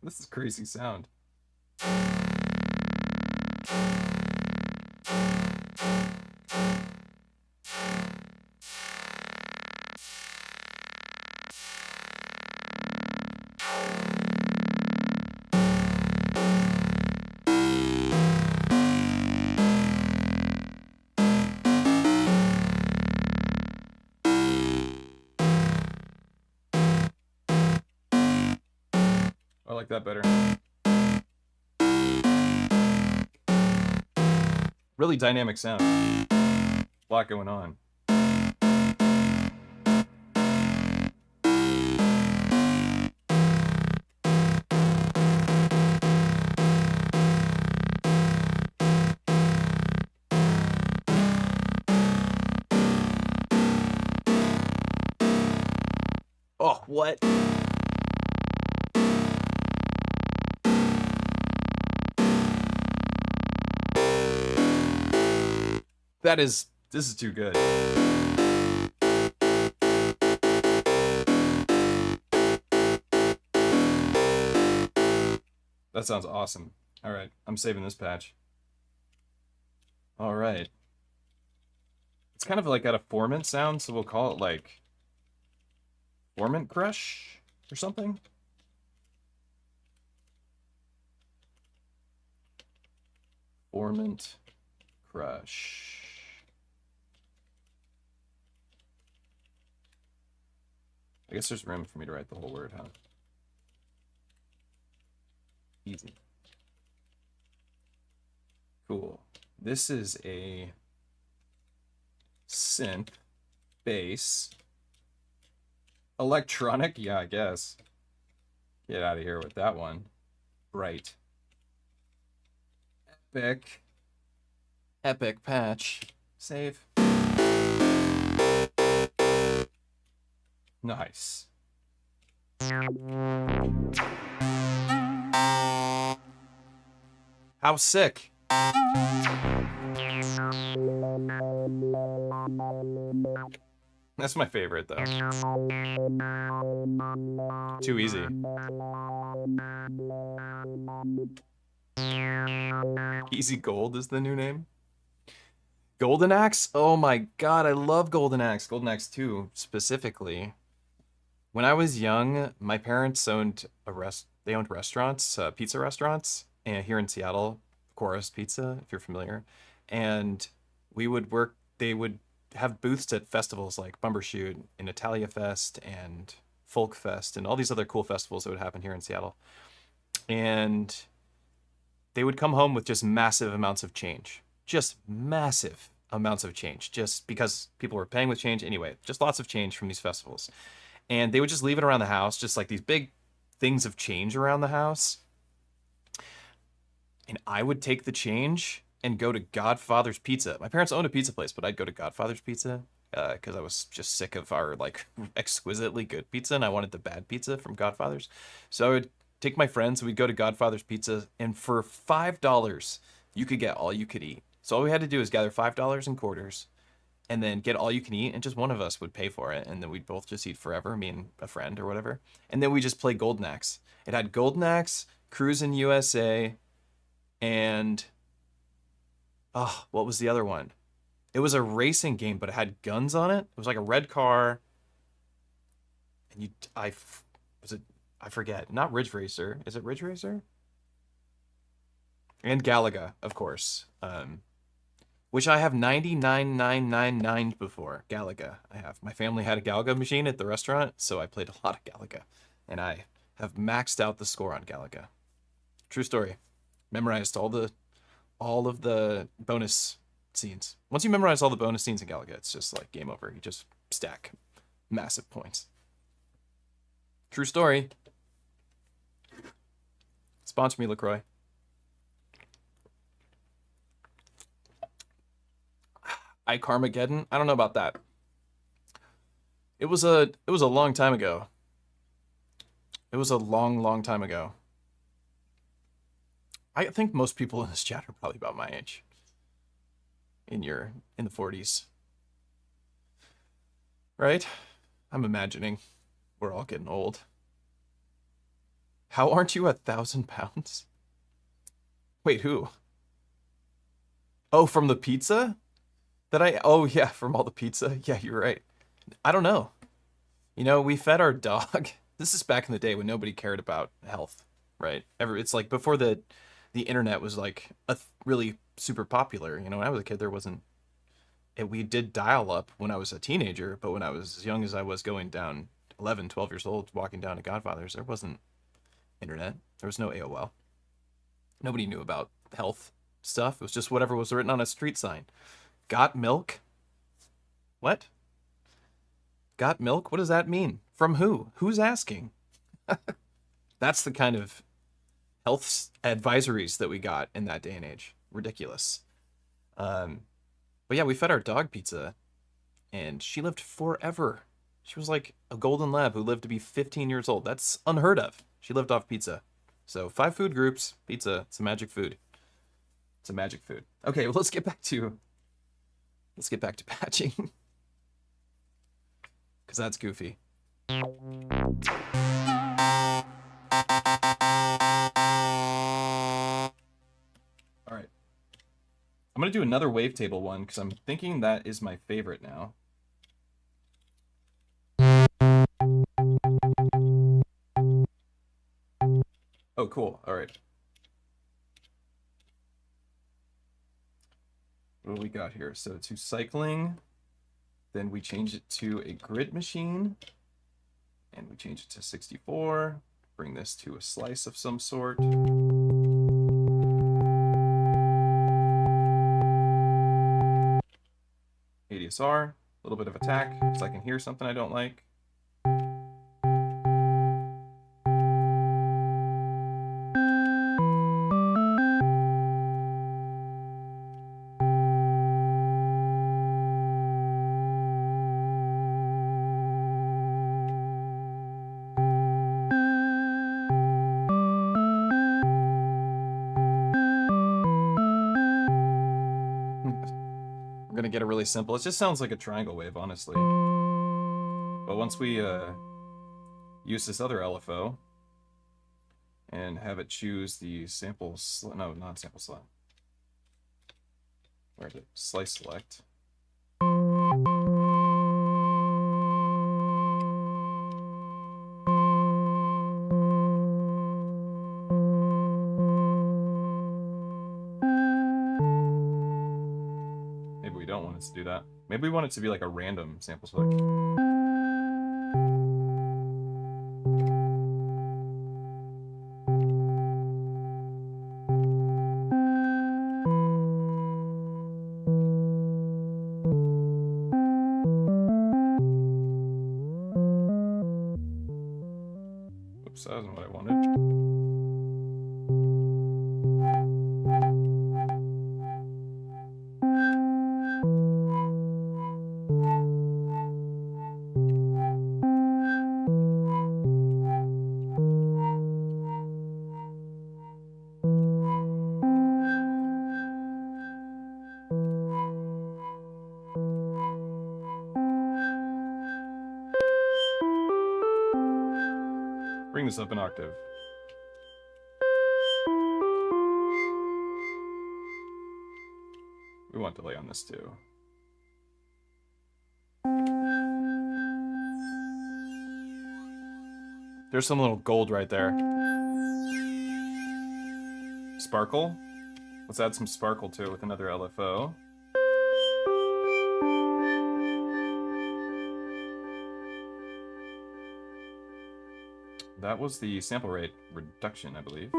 This is crazy sound. I like that better. Really dynamic sound. A lot going on. Oh, what? This is too good. That sounds awesome. All right, I'm saving this patch. All right. It's kind of like got a Formant sound, so we'll call it like Formant Crush or something. Formant Crush. I guess there's room for me to write the whole word, huh? Easy. Cool. This is a synth bass. Electronic? Yeah, I guess. Get out of here with that one. Right. Epic patch. Save. Nice. How sick. That's my favorite, though. Too easy. Easy Gold is the new name. Golden Axe? Oh my god, I love Golden Axe. Golden Axe 2, specifically. When I was young, my parents owned they owned restaurants, pizza restaurants, and here in Seattle, Chorus Pizza, if you're familiar. And they would have booths at festivals like Bumbershoot and Italia Fest and Folk Fest and all these other cool festivals that would happen here in Seattle. And they would come home with just massive amounts of change. Just massive amounts of change, just because people were paying with change. Anyway, just lots of change from these festivals. And they would just leave it around the house, just like these big things of change around the house. And I would take the change and go to Godfather's Pizza. My parents owned a pizza place, but I'd go to Godfather's Pizza because I was just sick of our like exquisitely good pizza, and I wanted the bad pizza from Godfather's. So I would take my friends, we'd go to Godfather's Pizza, and for $5, you could get all you could eat. So all we had to do is gather $5 in quarters, and then get all you can eat, and just one of us would pay for it, and then we'd both just eat forever, me and a friend or whatever. And then we just play Golden Axe. It had Golden Axe, Cruisin' USA, and what was the other one? It was a racing game, but it had guns on it. It was like a red car, and I forget. Not Ridge Racer. Is it Ridge Racer? And Galaga, of course. Which I have 99,999 before. Galaga, I have. My family had a Galaga machine at the restaurant, so I played a lot of Galaga. And I have maxed out the score on Galaga. True story. Memorized all of the bonus scenes. Once you memorize all the bonus scenes in Galaga, it's just like game over. You just stack massive points. True story. Sponsor me, LaCroix. Carmageddon? I don't know about that. It was a long time ago. It was a long time ago. I think most people in this chat are probably about my age. In the 40s. Right? I'm imagining we're all getting old. How aren't you 1,000 pounds? Wait, who? Oh, from the pizza? Oh yeah, from all the pizza? Yeah, you're right. I don't know. You know, we fed our dog. This is back in the day when nobody cared about health, right? It's like before the internet was like really super popular. You know, when I was a kid, there wasn't. We did dial up when I was a teenager, but when I was as young as I was, going down 11, 12 years old, walking down to Godfather's, there wasn't internet. There was no AOL. Nobody knew about health stuff. It was just whatever was written on a street sign. Got milk? What? Got milk? What does that mean? From who? Who's asking? That's the kind of health advisories that we got in that day and age. Ridiculous. But yeah, we fed our dog pizza, and she lived forever. She was like a golden lab who lived to be 15 years old. That's unheard of. She lived off pizza. So 5 food groups, pizza. It's a magic food. It's a magic food. Okay, well, let's get back to patching. Because that's goofy. All right. I'm going to do another wavetable one because I'm thinking that is my favorite now. Oh, cool. All right. what do we got here? So to cycling, then we change it to a grid machine, and we change it to 64. Bring this to a slice of some sort. ADSR, a little bit of attack, because I can hear something I don't like. We're gonna get it really simple. It just sounds like a triangle wave, honestly. But once we use this other LFO and have it choose the sample, no, not sample slot. Where is it? Slice select. Maybe we don't want it to do that. Maybe we want it to be like a random sample select. Oops, that wasn't what I wanted. Bring this up an octave. We want delay on this too. There's some little gold right there. Sparkle. Let's add some sparkle to it with another LFO. That was the sample rate reduction, I believe.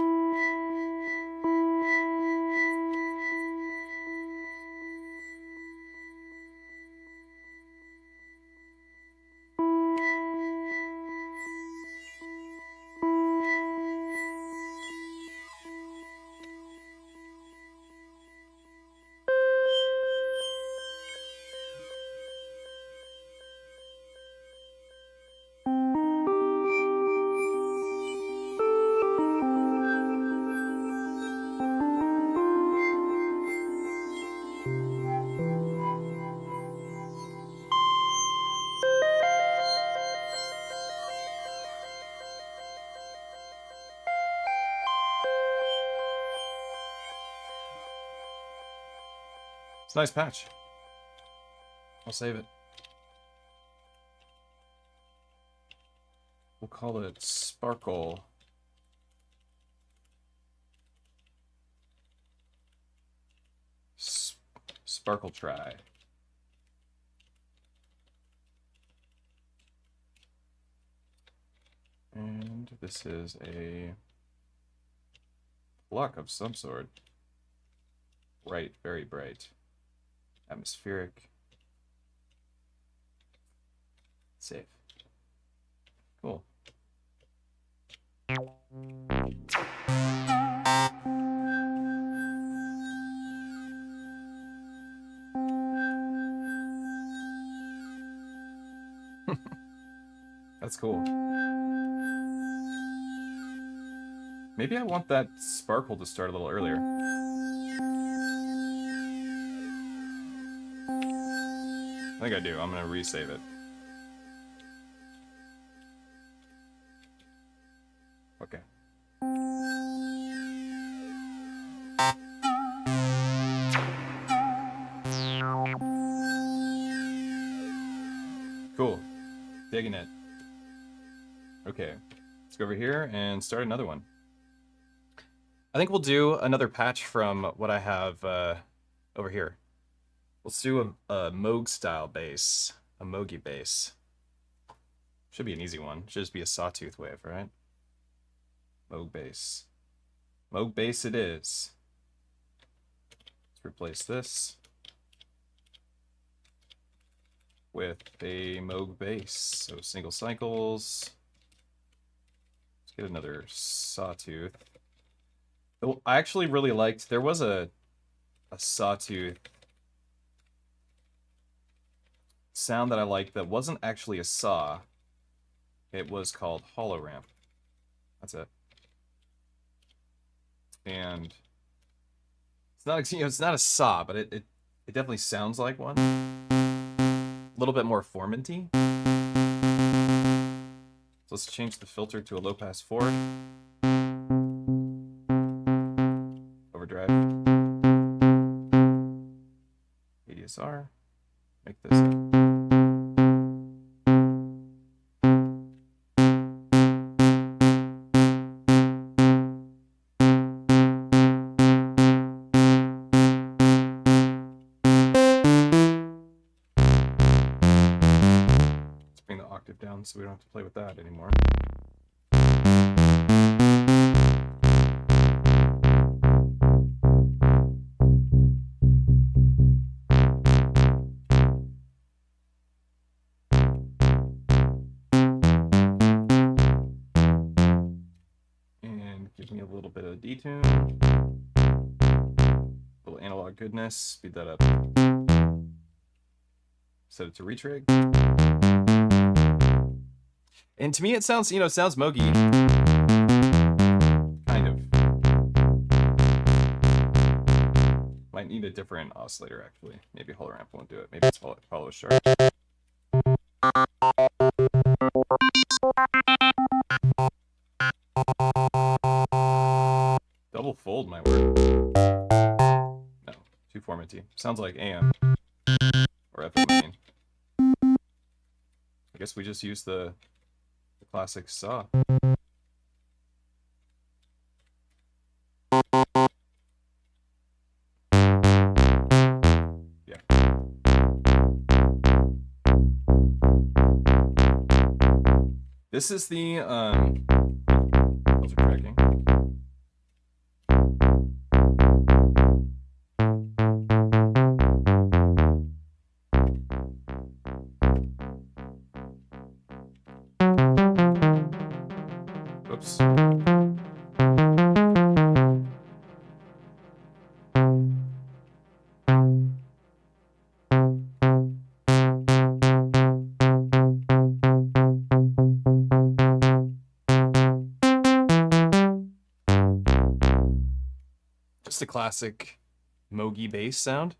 It's a nice patch. I'll save it. We'll call it Sparkle. Sparkle Try. And this is a block of some sort. Bright, very bright. Atmospheric. Save. Cool. That's cool. Maybe I want that sparkle to start a little earlier. I think I do. I'm gonna resave it. Okay. Cool. Digging it. Okay. Let's go over here and start another one. I think we'll do another patch from what I have over here. Let's do a Moog-Style bass, a Moogie bass. Should be an easy one. Should just be a sawtooth wave, right? Moog bass. Moog bass it is. Let's replace this with a Moog bass. So single cycles. Let's get another sawtooth. Oh, I actually really liked, there was a sawtooth sound that I liked that wasn't actually a saw. It was called hollow ramp. That's it. And it's not, it's not a saw, but it definitely sounds like one. A little bit more Formant-y. So let's change the filter to a low pass forward. Overdrive. ADSR. Make this. Bring the octave down so we don't have to play with that anymore. And give me a little bit of detune. A little analog goodness, speed that up. Set it to retrig. And to me, it sounds, it sounds Moogie. Kind of. Might need a different oscillator, actually. Maybe hollow ramp won't do it. Maybe it's hollow sharp. Double fold might work. No, too Formant-y. Sounds like AM. Or FM, I mean. I guess we just use the classic saw. Yeah. This is the filter tracking. Oops. Just a classic Moogie bass sound.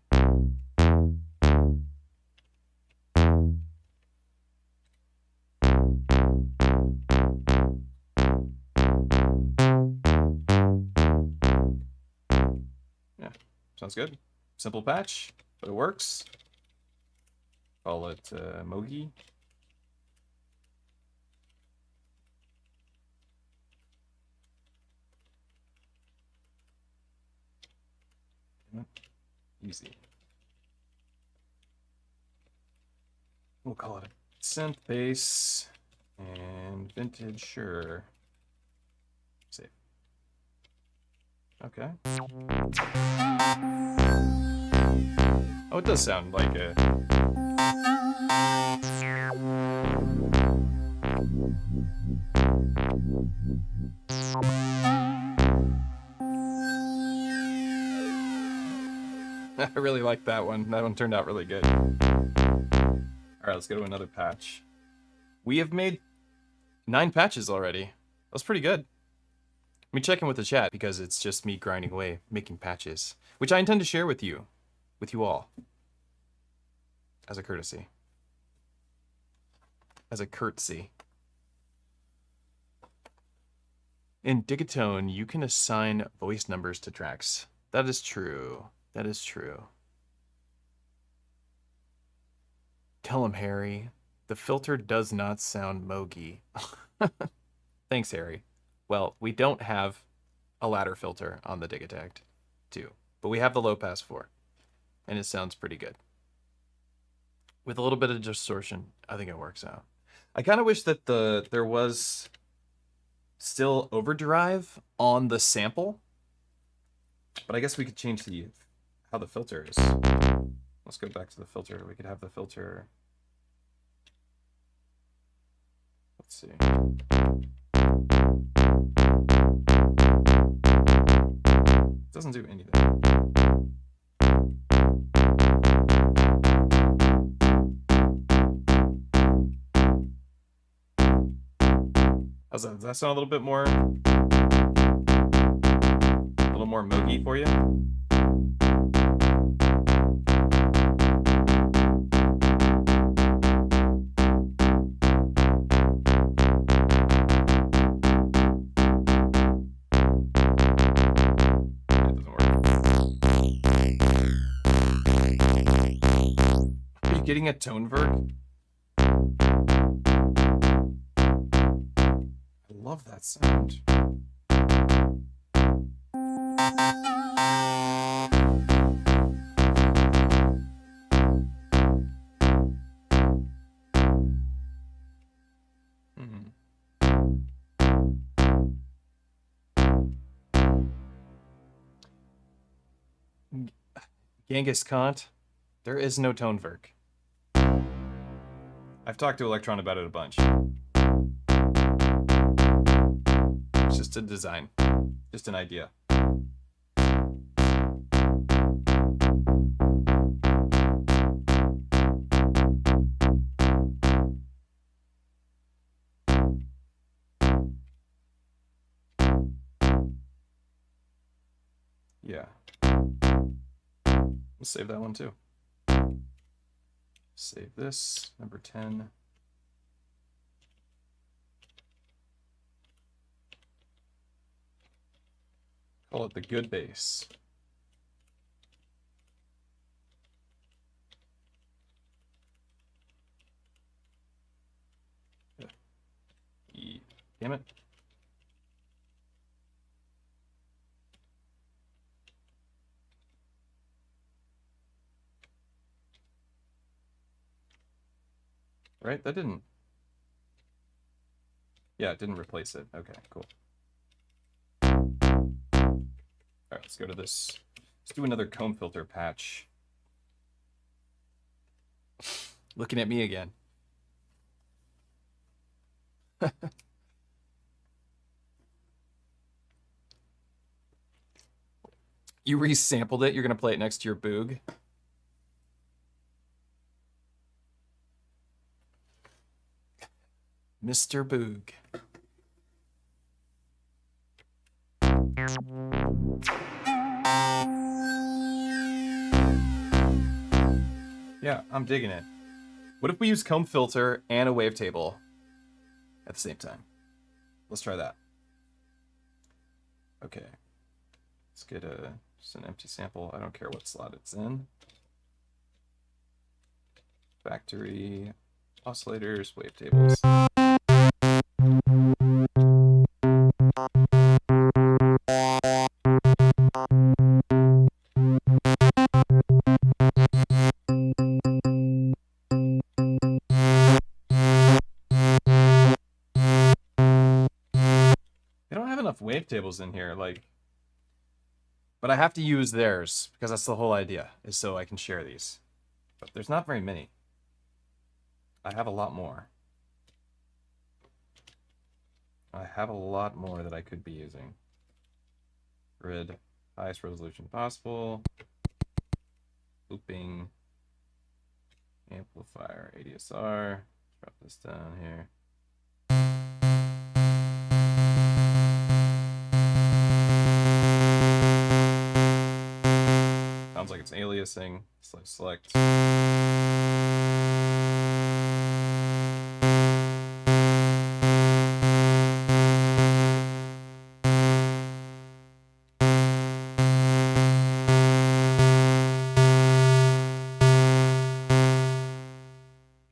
Yeah, sounds good. Simple patch, but it works. Call it Moogie. Easy. We'll call it a synth bass and vintage, sure. Save. Okay. Oh, it does sound like a... I really like that one. That one turned out really good. Alright, let's go to another patch. We have made 9 patches already. That's pretty good. Let me check in with the chat because it's just me grinding away, making patches, which I intend to share with you all, as a courtesy. As a curtsy. In Digitone, you can assign voice numbers to tracks. That is true. That is true. Tell him, Harry. The filter does not sound Moogie. Thanks, Harry. Well, we don't have a ladder filter on the Digitakt II, but we have the low pass 4, and it sounds pretty good. with a little bit of distortion, I think it works out. I kind of wish that there was still overdrive on the sample, but I guess we could change how the filter is. Let's go back to the filter. We could have the filter. Let's see. It doesn't do anything. How's that? Does that sound a little bit more, Moogie for you? It doesn't work. Are you getting a tone verb? I love that sound. Genghis Kant, there is no tone verk. I've talked to Electron about it a bunch. It's just a design, just an idea. Yeah. Let's save that one too. Save this, number 10. Call it the good bass. Damn it. Right? That didn't. Yeah, it didn't replace it. Okay, cool. All right, let's go to this. Let's do another comb filter patch. Looking at me again. You resampled it, you're going to play it next to your Boog. Mr. Boog. Yeah, I'm digging it. What if we use comb filter and a wavetable at the same time? Let's try that. Okay. Let's get just an empty sample. I don't care what slot it's in. Factory, oscillators, wavetables. They don't have enough wavetables in here, like. But I have to use theirs, because that's the whole idea, is so I can share these. But there's not very many. I have a lot more. I have a lot more that I could be using. Grid, highest resolution possible. Looping. Amplifier, ADSR. Drop this down here. Sounds like it's aliasing. Select.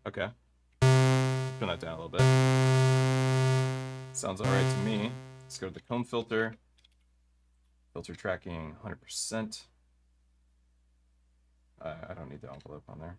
Okay. Turn that down a little bit. Sounds all right to me. Let's go to the comb filter. Filter tracking 100%. I don't need the envelope on there.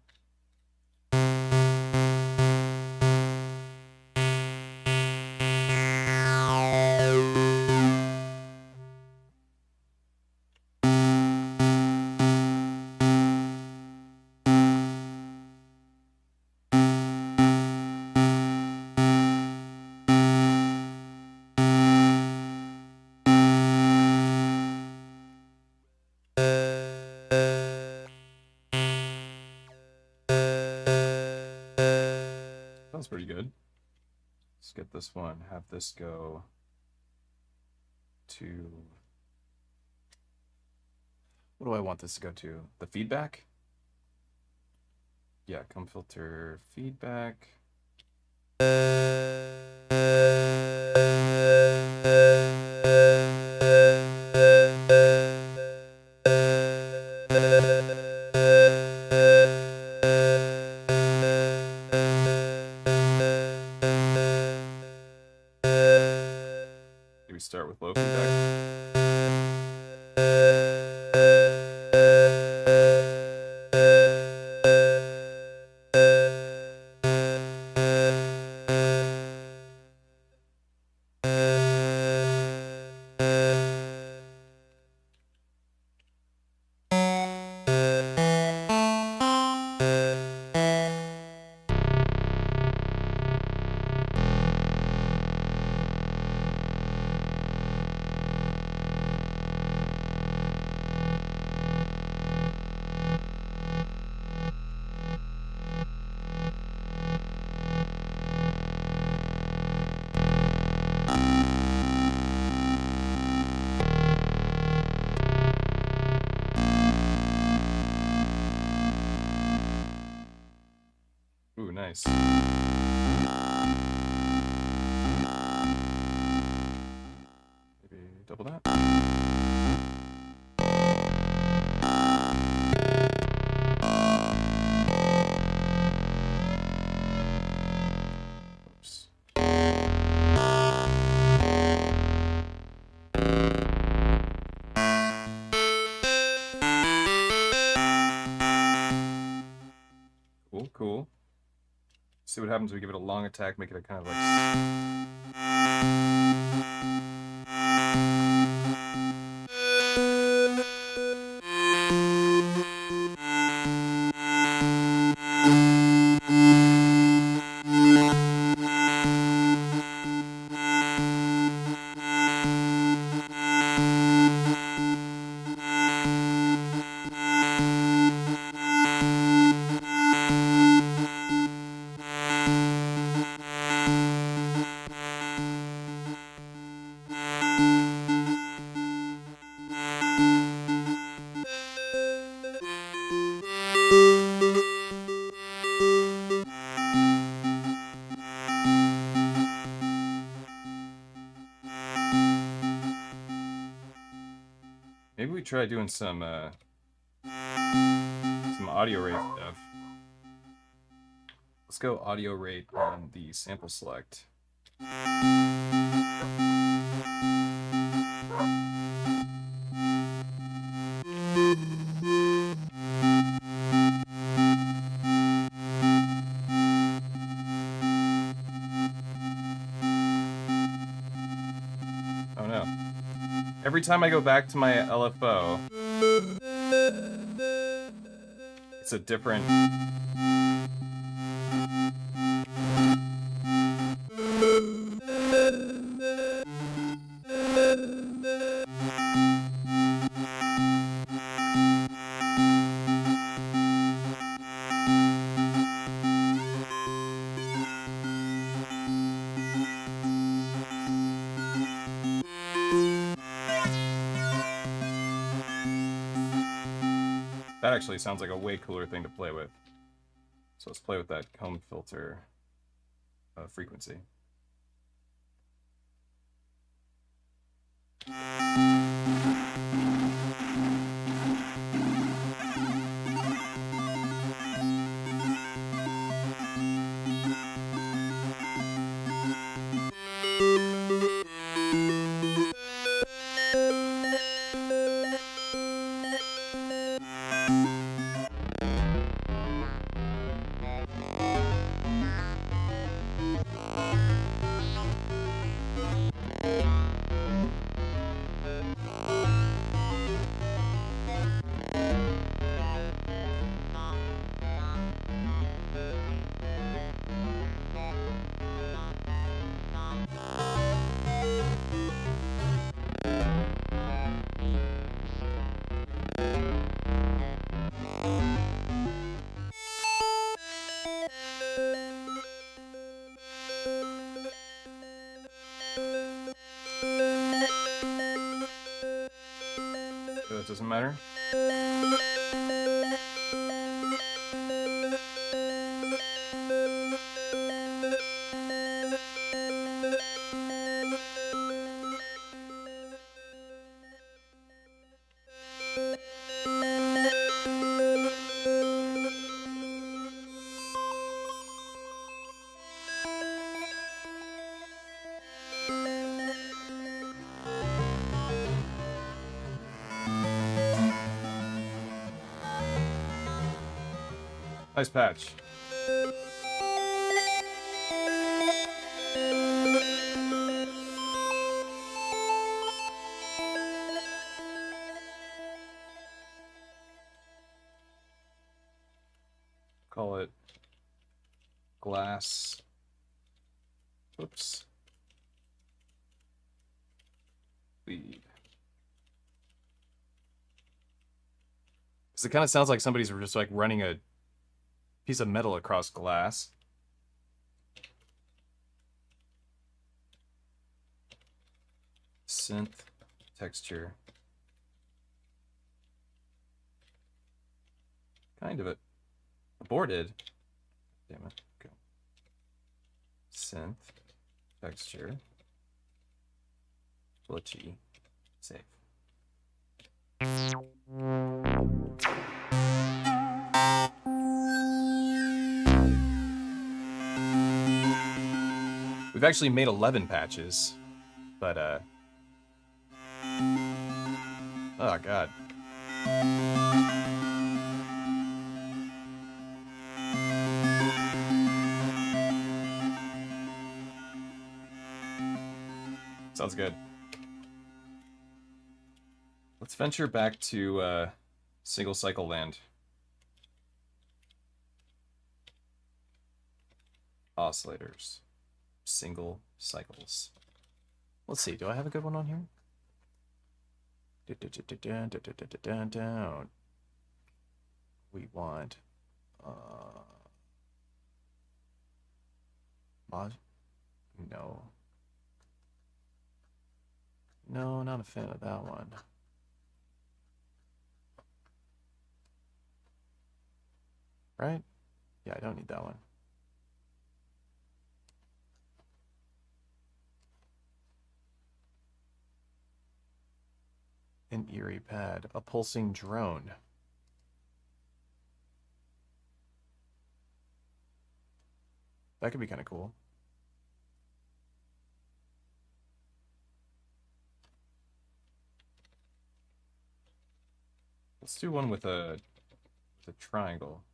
pretty good. Let's get this one, have this go to... What do I want this to go to? The feedback? Yeah, comb filter feedback. Do we start with low feedback? Ooh, nice. Maybe double that. Oops. Cool, cool. See what happens when we give it a long attack, make it a kind of like... Maybe we try doing some audio rate stuff. Let's go audio rate on the sample select. Oh no. Every time I go back to my LFO, it's a different... That actually sounds like a way cooler thing to play with. So let's play with that comb filter frequency. it doesn't matter. Nice patch. Call it glass. Oops. Lead. Because it kind of sounds like somebody's just like running a piece of metal across glass. Synth texture. Kind of it. Aborted. Damn it. Okay. Synth texture. Glitchy. Save. We've actually made 11 patches, but oh god. Sounds good. Let's venture back to single cycle land. Oscillators. Single cycles. Let's see, do I have a good one on here? We want mod? No. No, not a fan of that one. Right? Yeah, I don't need that one. An Eerie Pad, a pulsing drone. That could be kind of cool. Let's do one with a triangle.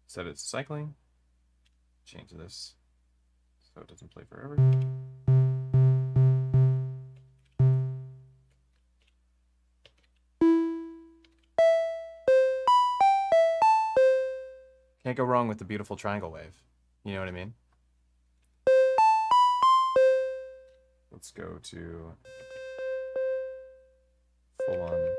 Set it to cycling. Change this so it doesn't play forever. Can't go wrong with the beautiful triangle wave. You know what I mean? Let's go to full on.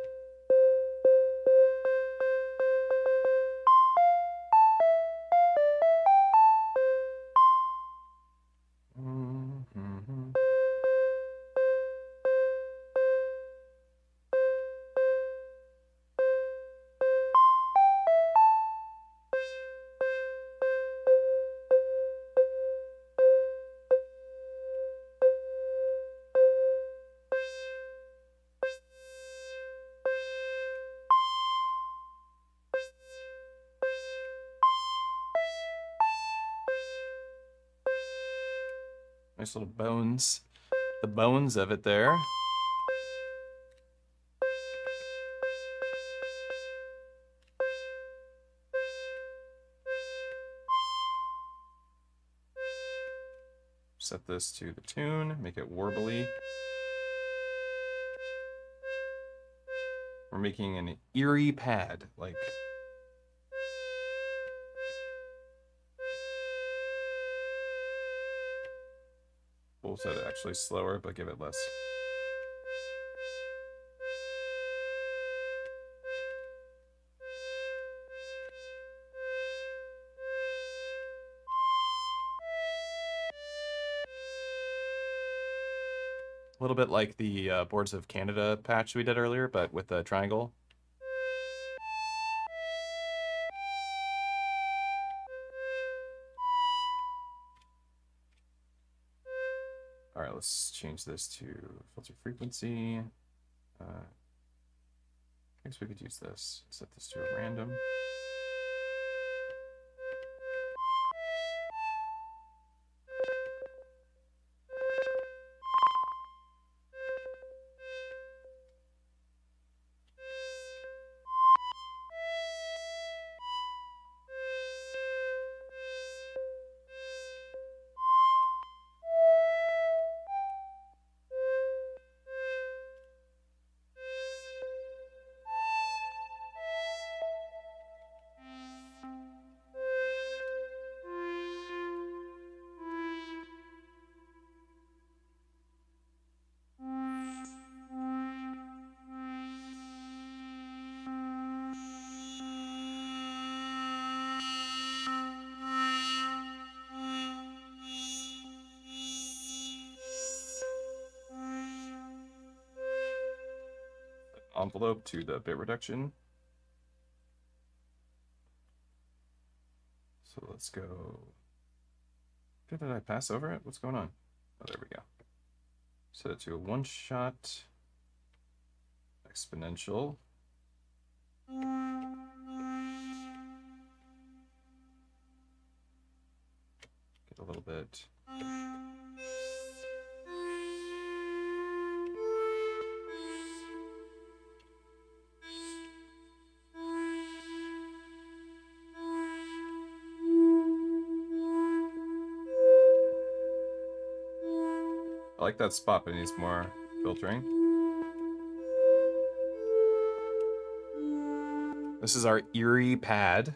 Nice little bones. The bones of it there. Set this to the tune, make it warbly. We're making an eerie pad, like. We'll set it actually slower, but give it less. A little bit like the Boards of Canada patch we did earlier, but with a triangle. All right, let's change this to filter frequency. I guess we could use this. Set this to a random. Envelope to the bit reduction. So let's go. Did I pass over it? What's going on? Oh, there we go. Set it to a one-shot exponential. Get a little bit. I like that spot, but it needs more filtering. This is our Eerie Pad.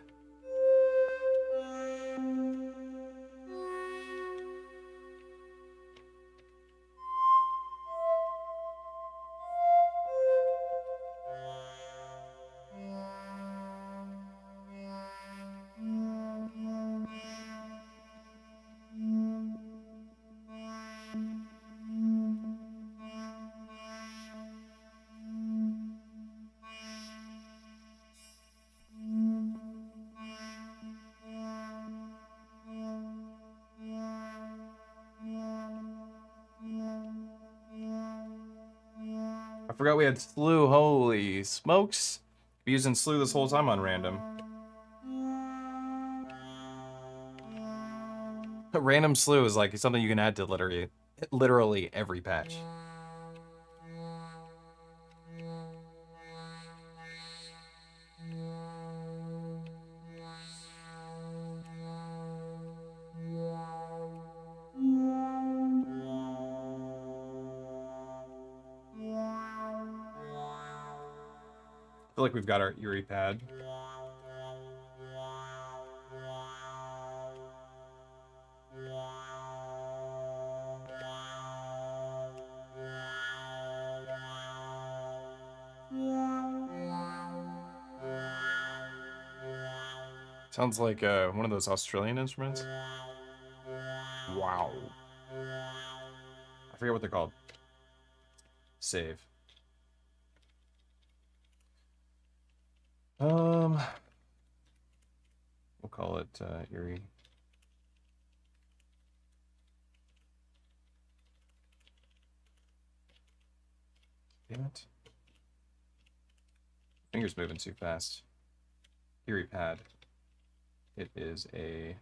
I forgot we had slew. Holy smokes. Been using slew this whole time on random. Random slew is like something you can add to literally every patch. I feel like we've got our Eerie Pad. Sounds like one of those Australian instruments. Wow. I forget what they're called. Save. We'll call it Eerie. Damn it. Fingers moving too fast. Eerie Pad. It is a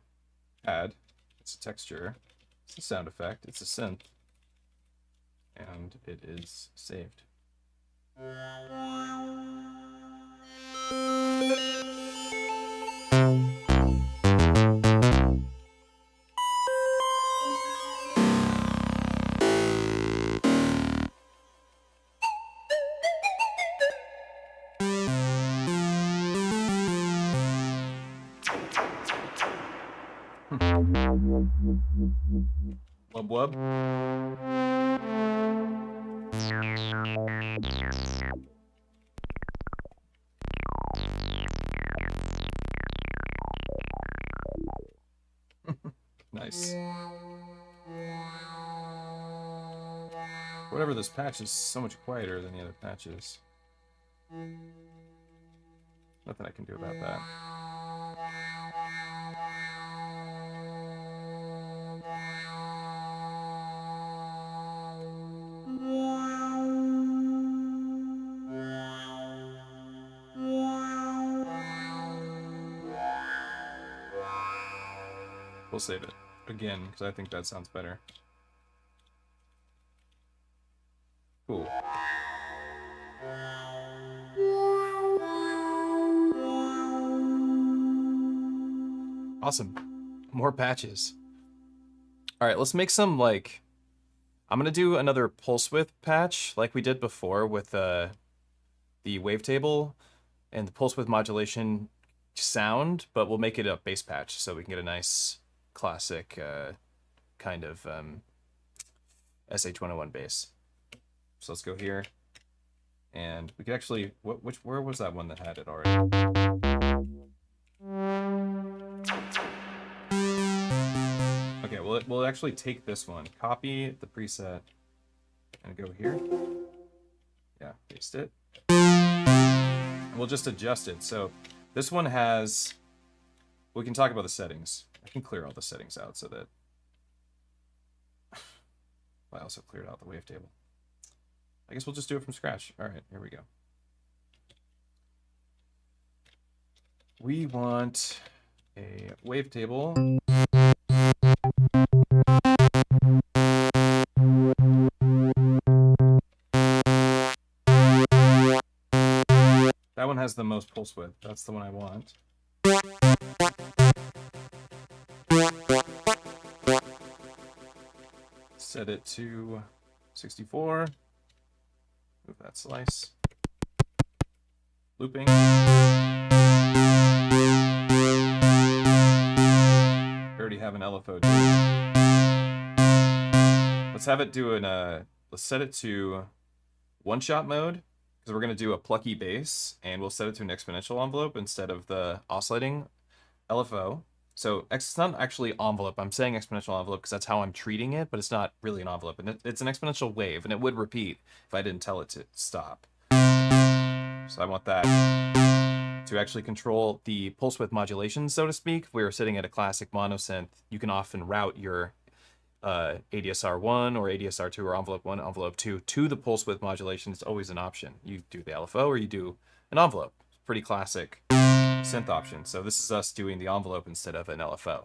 pad. It's a texture. It's a sound effect. It's a synth. And it is saved. Wub wub. Nice. Whatever, this patch is so much quieter than the other patches. Nothing I can do about that. We'll save it again because I think that sounds better. Cool. Awesome. More patches. All right, let's make some, like, I'm gonna do another pulse width patch like we did before with the wavetable and the pulse width modulation sound, but we'll make it a bass patch so we can get a nice classic kind of SH-101 bass. So let's go here, and we could actually, where was that one that had it already? Okay, well, we'll actually take this one, copy the preset, and go here. Yeah, paste it. And we'll just adjust it. So this one has, we can talk about the settings. I can clear all the settings out so that I also cleared out the wavetable. I guess we'll just do it from scratch. All right, here we go. We want a wavetable. That one has the most pulse width. That's the one I want. Set it to 64. Move that slice. Looping. We already have an LFO. Let's have it do let's set it to one-shot mode, because we're going to do a plucky bass, and we'll set it to an exponential envelope instead of the oscillating LFO. So it's not actually envelope. I'm saying exponential envelope because that's how I'm treating it, but it's not really an envelope. And it's an exponential wave, and it would repeat if I didn't tell it to stop. So I want that to actually control the pulse width modulation, so to speak. If we were sitting at a classic monosynth, you can often route your ADSR1 or ADSR2 or envelope 1, envelope 2 to the pulse width modulation. It's always an option. You do the LFO or you do an envelope. It's pretty classic synth option. So this is us doing the envelope instead of an LFO.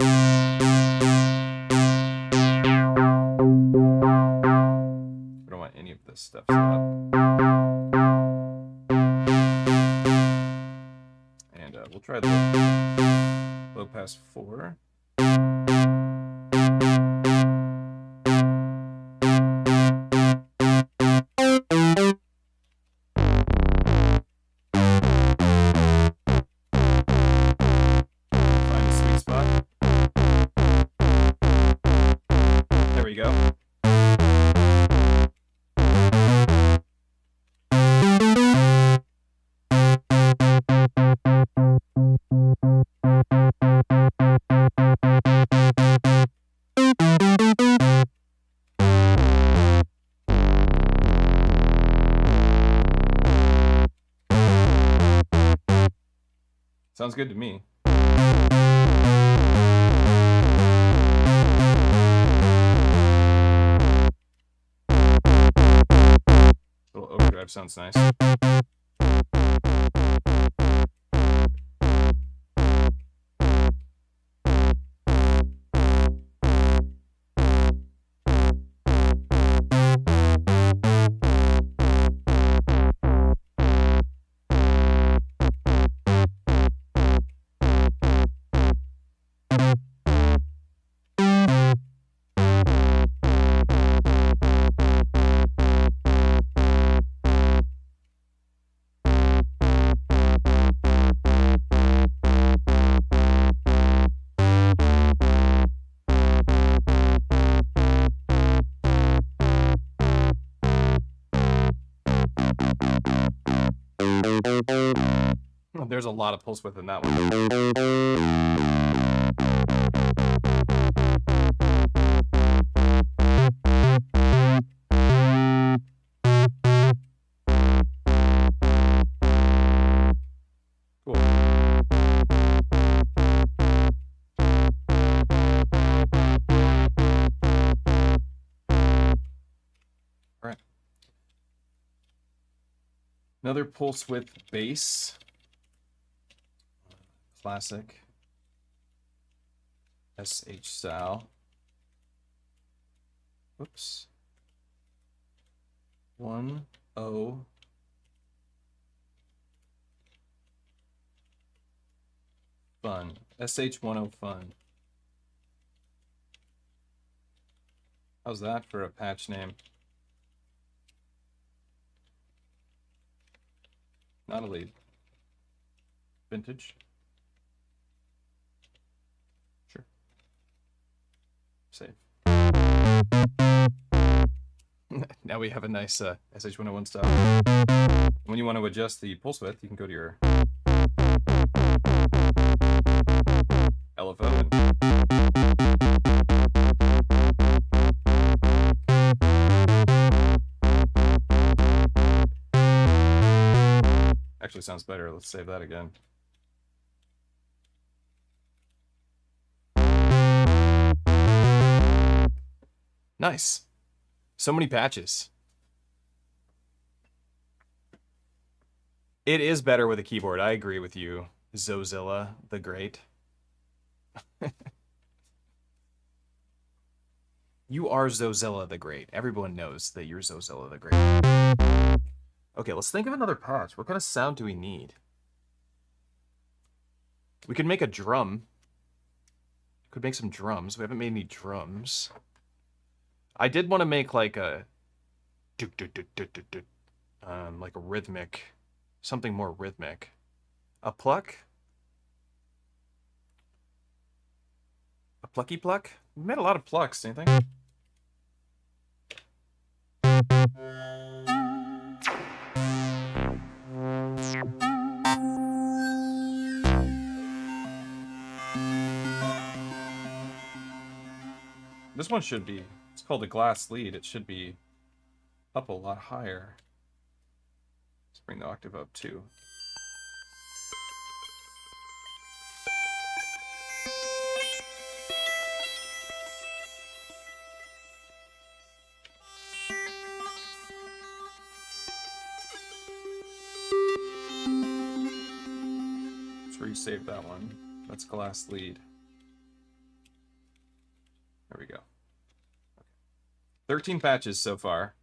We don't want any of this stuff set up. And we'll try the low pass 4. Sounds good to me. A little overdrive sounds nice. There's a lot of pulse width in that one. Another pulse width bass. Classic. SH style. Whoops. 1 0 fun. SH10 fun. How's that for a patch name? Not a lead. Vintage. Sure. Save. Now we have a nice SH101 style. When you want to adjust the pulse width, you can go to your LFO and actually sounds better. Let's save that again. Nice. So many patches. It is better with a keyboard. I agree with you, Zozilla the Great. You are Zozilla the Great. Everyone knows that you're Zozilla the Great. Okay, let's think of another patch. What kind of sound do we need? We could make a drum. Could make some drums. We haven't made any drums. I did want to make like a like a rhythmic, something more rhythmic. A pluck? A plucky pluck? We made a lot of plucks, don't you think? This one should be, it's called a glass lead. It should be up a lot higher. Let's bring the octave up too. That's where you save that one. That's glass lead. There we go. Okay. 13 patches so far.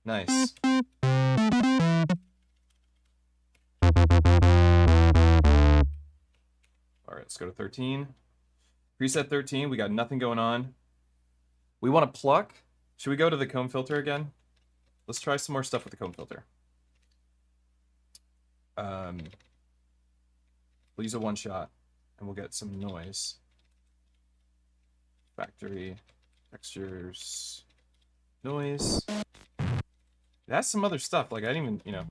Nice. All right, let's go to 13. Preset 13, we got nothing going on. We want to pluck. Should we go to the comb filter again? Let's try some more stuff with the comb filter. We'll use a one shot and we'll get some noise. Factory, textures, noise. It has some other stuff, like I didn't even, you know.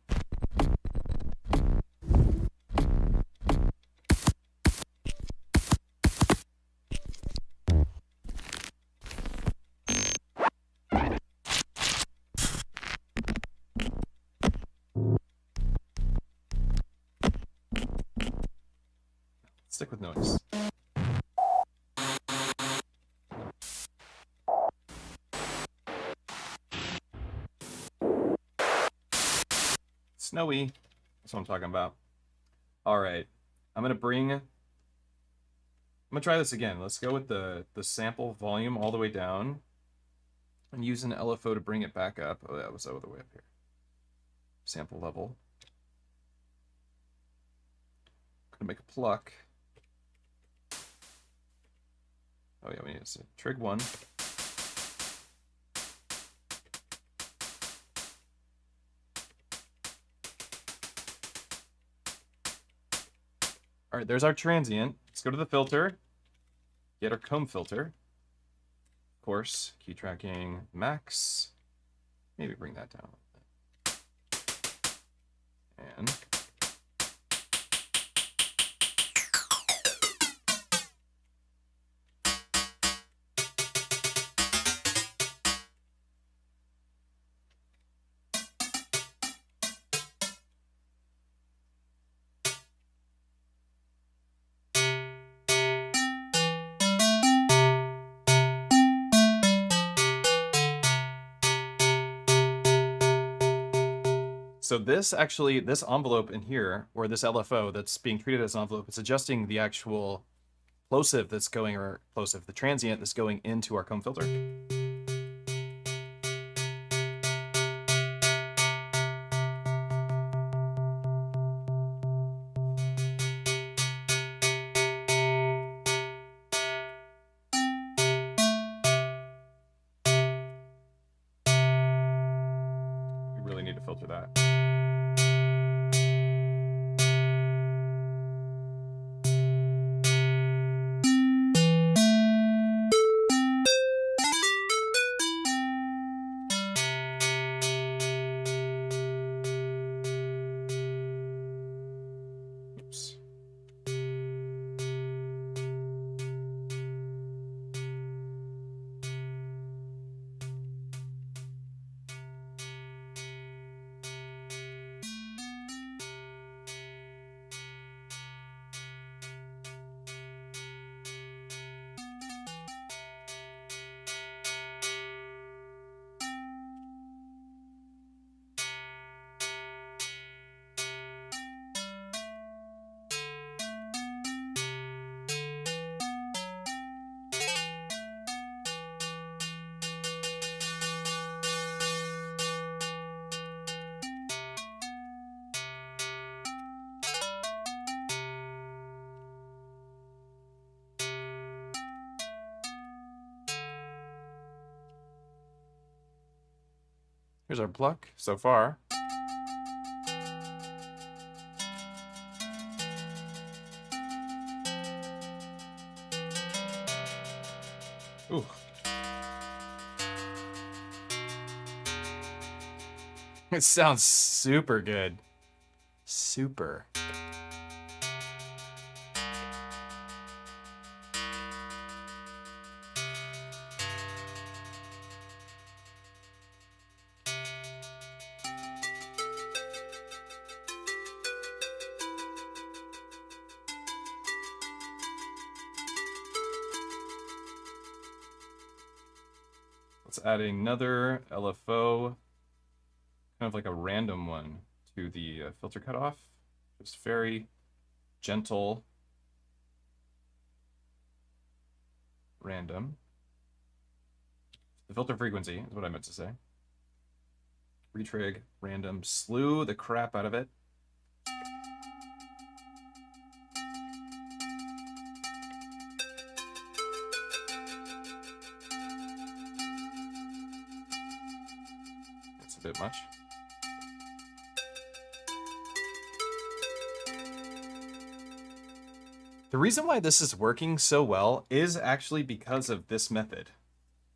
Stick with noise. Snowy. That's what I'm talking about. All right. I'm going to try this again. Let's go with the sample volume all the way down and use an LFO to bring it back up. Oh, that was all the way up here. Sample level. I'm going to make a pluck. Oh yeah, we need to trig 1. All right, there's our transient. Let's go to the filter, get our comb filter. Of course, key tracking max. Maybe bring that down a little bit. And So this actually, this envelope in here, or this LFO that's being treated as an envelope, it's adjusting the actual plosive that's going, or plosive, the transient that's going into our comb filter. We really need to filter that. Oops. Here's our pluck so far. Ooh. It sounds super good. Super. Let's add another LFO, kind of like a random one, to the filter cutoff. Just very gentle, random. The filter frequency is what I meant to say. Retrig, random, slew the crap out of it. That's a bit much. The reason why this is working so well is actually because of this method.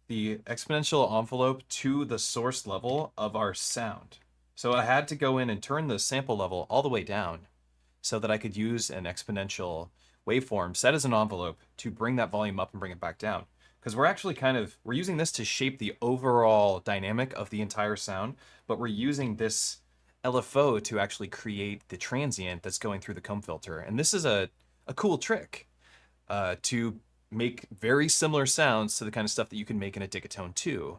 The exponential envelope to the source level of our sound. So I had to go in and turn the sample level all the way down so that I could use an exponential waveform set as an envelope to bring that volume up and bring it back down. Because we're actually we're using this to shape the overall dynamic of the entire sound, but we're using this LFO to actually create the transient that's going through the comb filter. And this is a cool trick to make very similar sounds to the kind of stuff that you can make in a Digitakt II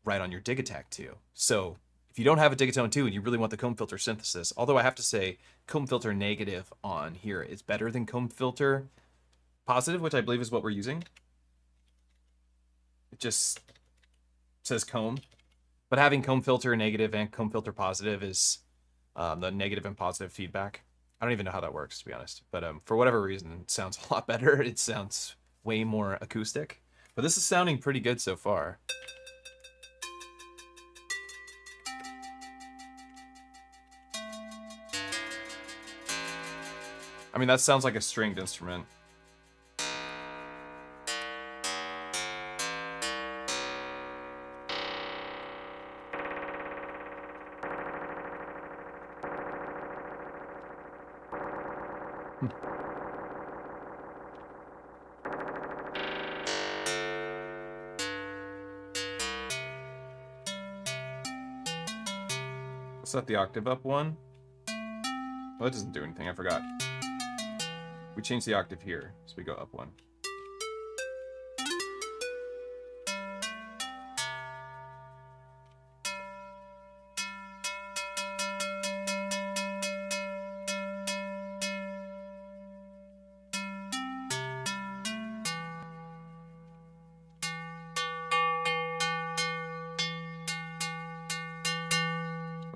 right on your Digitakt II. So if you don't have a Digitakt II and you really want the comb filter synthesis, although I have to say comb filter negative on here is better than comb filter positive, which I believe is what we're using. It just says comb, but having comb filter negative and comb filter positive is the negative and positive feedback. I don't even know how that works, to be honest. But for whatever reason, it sounds a lot better. It sounds way more acoustic. But this is sounding pretty good so far. I mean, that sounds like a stringed instrument. Set the octave up one. Well, that doesn't do anything, I forgot. We change the octave here, so we go up one.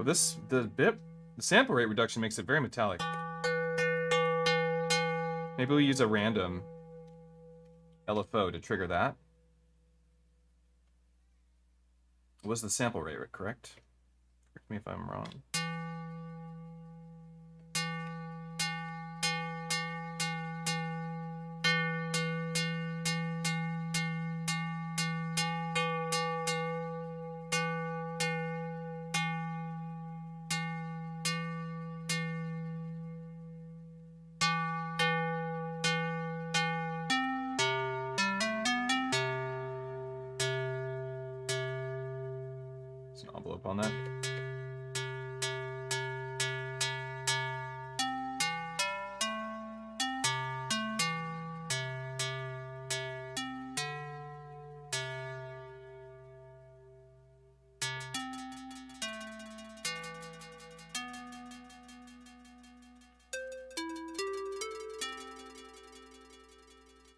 Oh, the sample rate reduction makes it very metallic. Maybe we use a random LFO to trigger that. Was the sample rate correct? Correct me if I'm wrong. There's an envelope on that.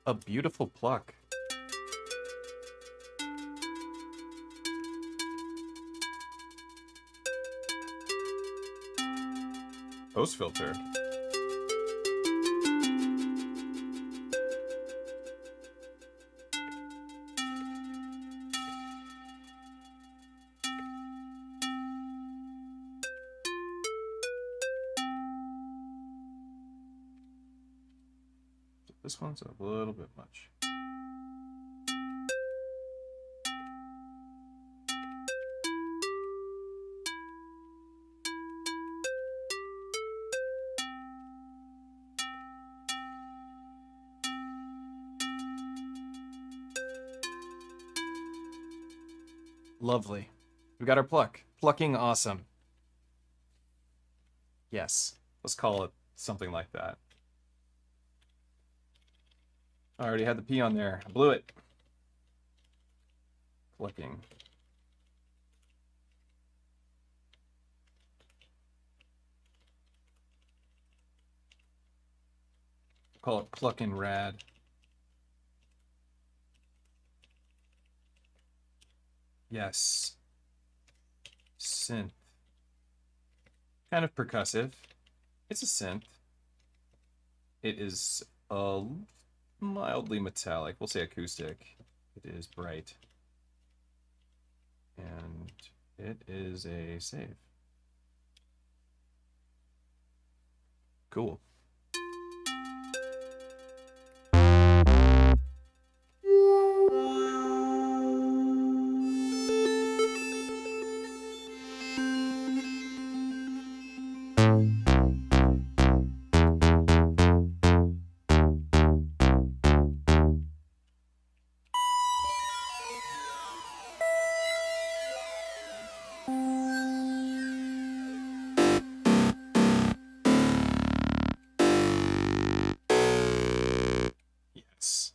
A beautiful pluck. Post filter. This one's a little bit much. Lovely. We got our pluck. Plucking awesome. Yes. Let's call it something like that. I already had the P on there. I blew it. Plucking. Call it plucking rad. Yes. Synth. Kind of percussive. It's a synth. It is mildly metallic. We'll say acoustic. It is bright. And it is a save. Cool. Yes.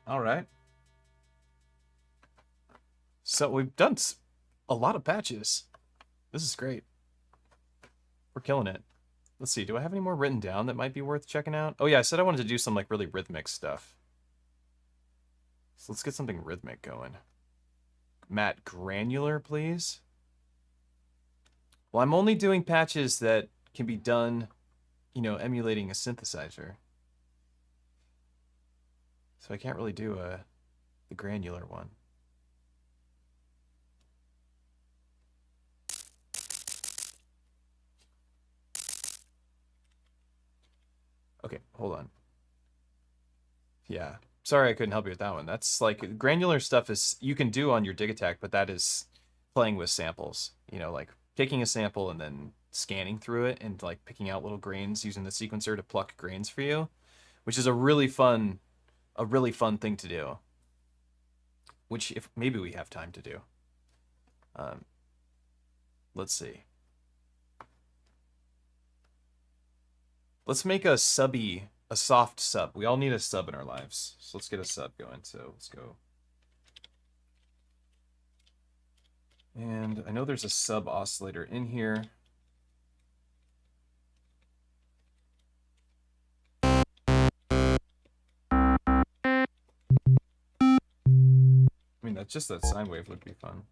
All right. So we've done a lot of patches. This is great. We're killing it. Let's see, do I have any more written down that might be worth checking out? Oh yeah, I said I wanted to do some like really rhythmic stuff. So let's get something rhythmic going. Matt, granular, please. Well, I'm only doing patches that can be done, you know, emulating a synthesizer. So I can't really do the granular one. Okay, hold on. Yeah, sorry I couldn't help you with that one. That's like, granular stuff is, you can do on your Digitakt, but that is playing with samples. You know, like taking a sample and then scanning through it and like picking out little grains using the sequencer to pluck grains for you, which is a really fun thing to do. which if maybe we have time to do. Let's see. Let's make a soft sub. We all need a sub in our lives. So let's get a sub going. So let's go. And I know there's a sub oscillator in here. I mean, that's just that sine wave would be fun.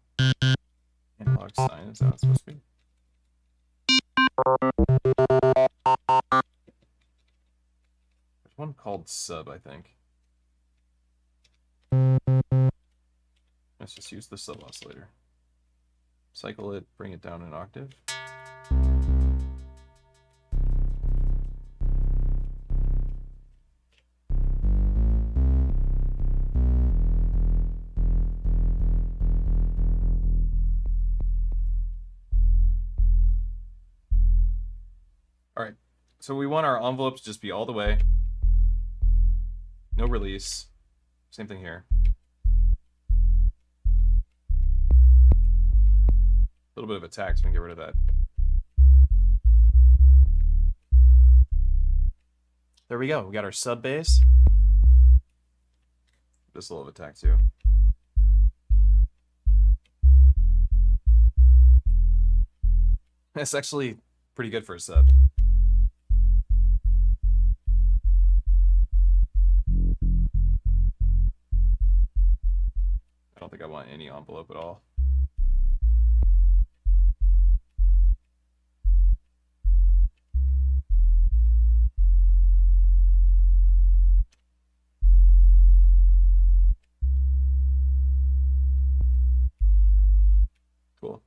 Analog sine, is that what it's supposed to be? There's one called sub, I think. Let's just use the sub oscillator. Cycle it, bring it down an octave. All right, so we want our envelopes to just be all the way. No release. Same thing here. A little bit of attack, so we can get rid of that. There we go. We got our sub bass. Just a little attack too. That's actually pretty good for a sub. I don't think I want any envelope at all. Cool.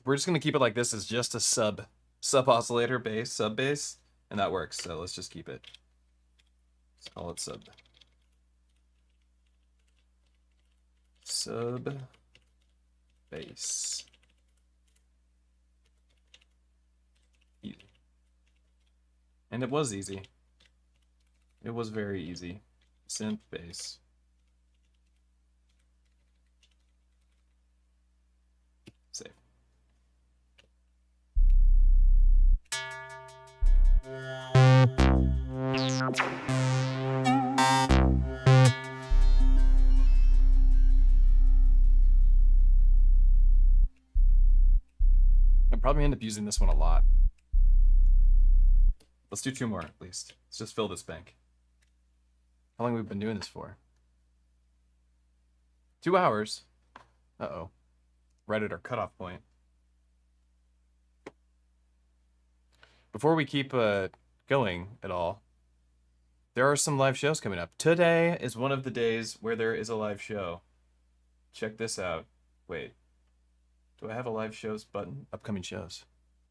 We're just gonna keep it like this as just a sub oscillator bass, sub bass, and that works. So let's just keep it. Let's call it sub bass. Easy. And it was easy. It was very easy. Synth bass. Save. I'll probably end up using this one a lot. Let's do 2 more at least. Let's just fill this bank. How long have we been doing this for? 2 hours. Uh-oh. Right at our cutoff point. Before we keep going at all, there are some live shows coming up. Today is one of the days where there is a live show. Check this out. Wait. Do I have a live shows button? Upcoming shows.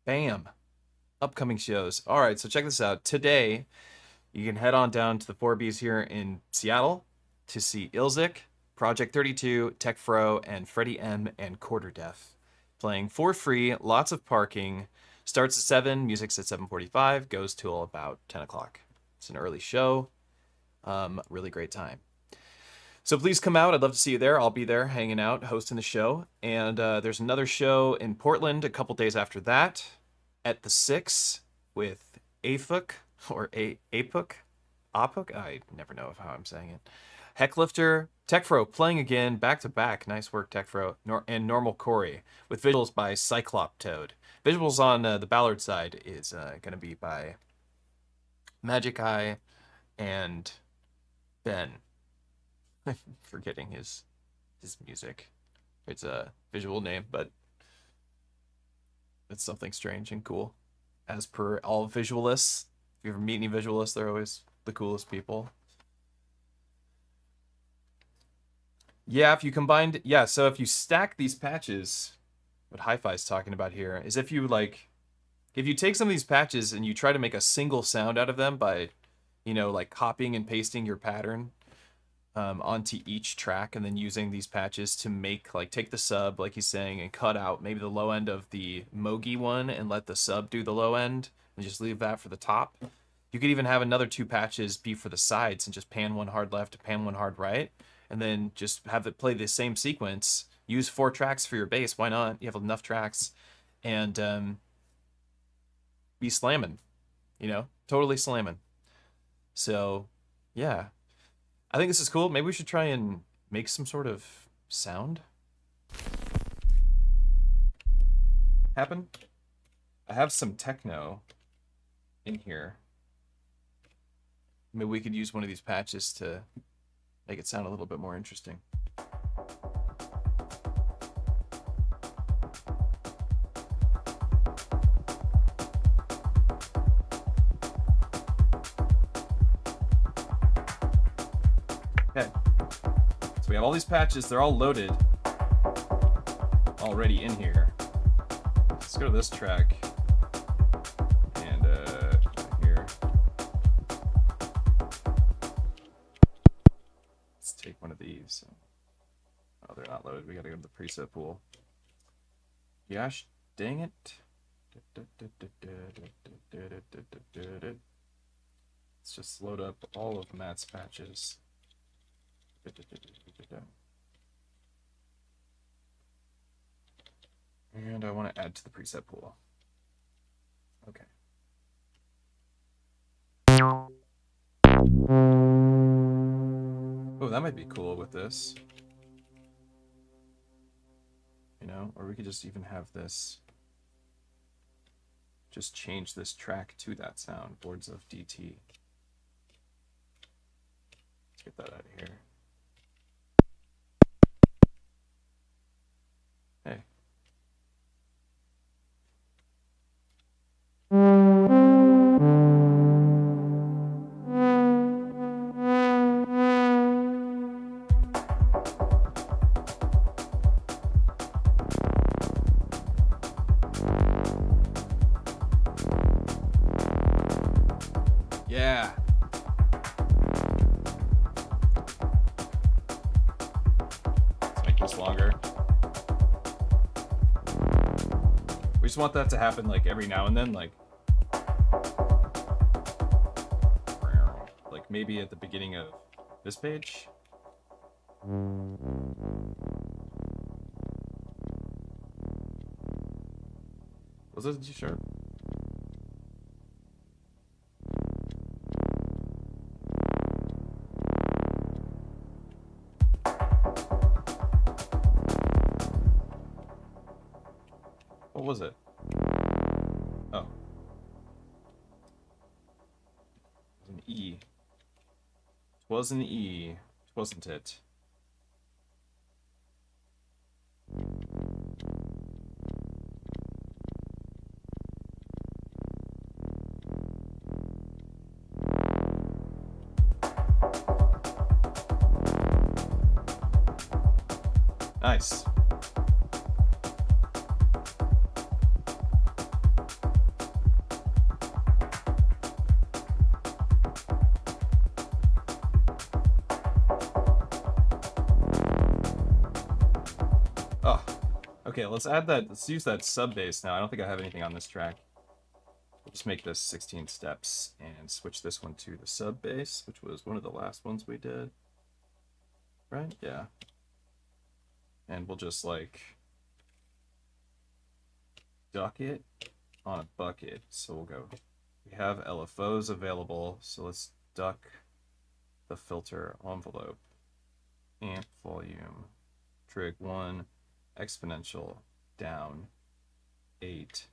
Bam. Upcoming shows. All right, so check this out. Today, you can head on down to the 4Bs here in Seattle to see Ilzik, Project 32, Tech Fro, and Freddie M. and Quarter Def playing for free. Lots of parking. Starts at 7, music's at 7:45, goes till about 10 o'clock. It's an early show. Really great time. So please come out. I'd love to see you there. I'll be there hanging out, hosting the show. And there's another show in Portland a couple days after that at the 6 with Apuk, or Apuk? I never know how I'm saying it. Hecklifter, Techfro playing again, back to back. Nice work, Techfro. And Normal Corey with visuals by Cyclop Toad. Visuals on the Ballard side is going to be by Magic Eye and Ben. I'm forgetting his music. It's a visual name, but it's something strange and cool. As per all visualists, if you ever meet any visualists, they're always the coolest people. Yeah, if you combined, so if you stack these patches, what Hi-Fi's talking about here is if you take some of these patches and you try to make a single sound out of them by, like copying and pasting your pattern onto each track and then using these patches to make, take the sub, like he's saying, and cut out maybe the low end of the Mogi one and let the sub do the low end and just leave that for the top. You could even have another 2 patches be for the sides and just pan one hard left to pan one hard right. and then just have it play the same sequence. Use 4 tracks for your bass. Why not? You have enough tracks, and be slamming, you know, totally slamming. So, yeah, I think this is cool. Maybe we should try and make some sort of sound happen. I have some techno in here. Maybe we could use one of these patches to make it sound a little bit more interesting. Okay, so we have all these patches. They're all loaded already in here. Let's go to this track. And here. Let's take one of these. Oh, they're not loaded. We gotta go to the preset pool. Gosh dang it. Let's just load up all of Matt's patches. And I want to add to the preset pool. Okay. Oh, that might be cool with this. You know, or we could just even have this. Just change this track to that sound. Boards of DT. Let's get that out of here. Hey. Yeah. Let's make this longer. We just want that to happen like every now and then, like maybe at the beginning of this page. Was it a G sharp? What was it? Oh. It was an E. It was an E, wasn't it? Nice. Okay, let's add that. Let's use that sub bass now. I don't think I have anything on this track. We'll just make this 16 steps and switch this one to the sub bass, which was one of the last ones we did. Right? Yeah. And we'll just like duck it on a bucket. So we'll go. We have LFOs available, so let's duck the filter envelope. Amp volume. Trig 1. Exponential down 8.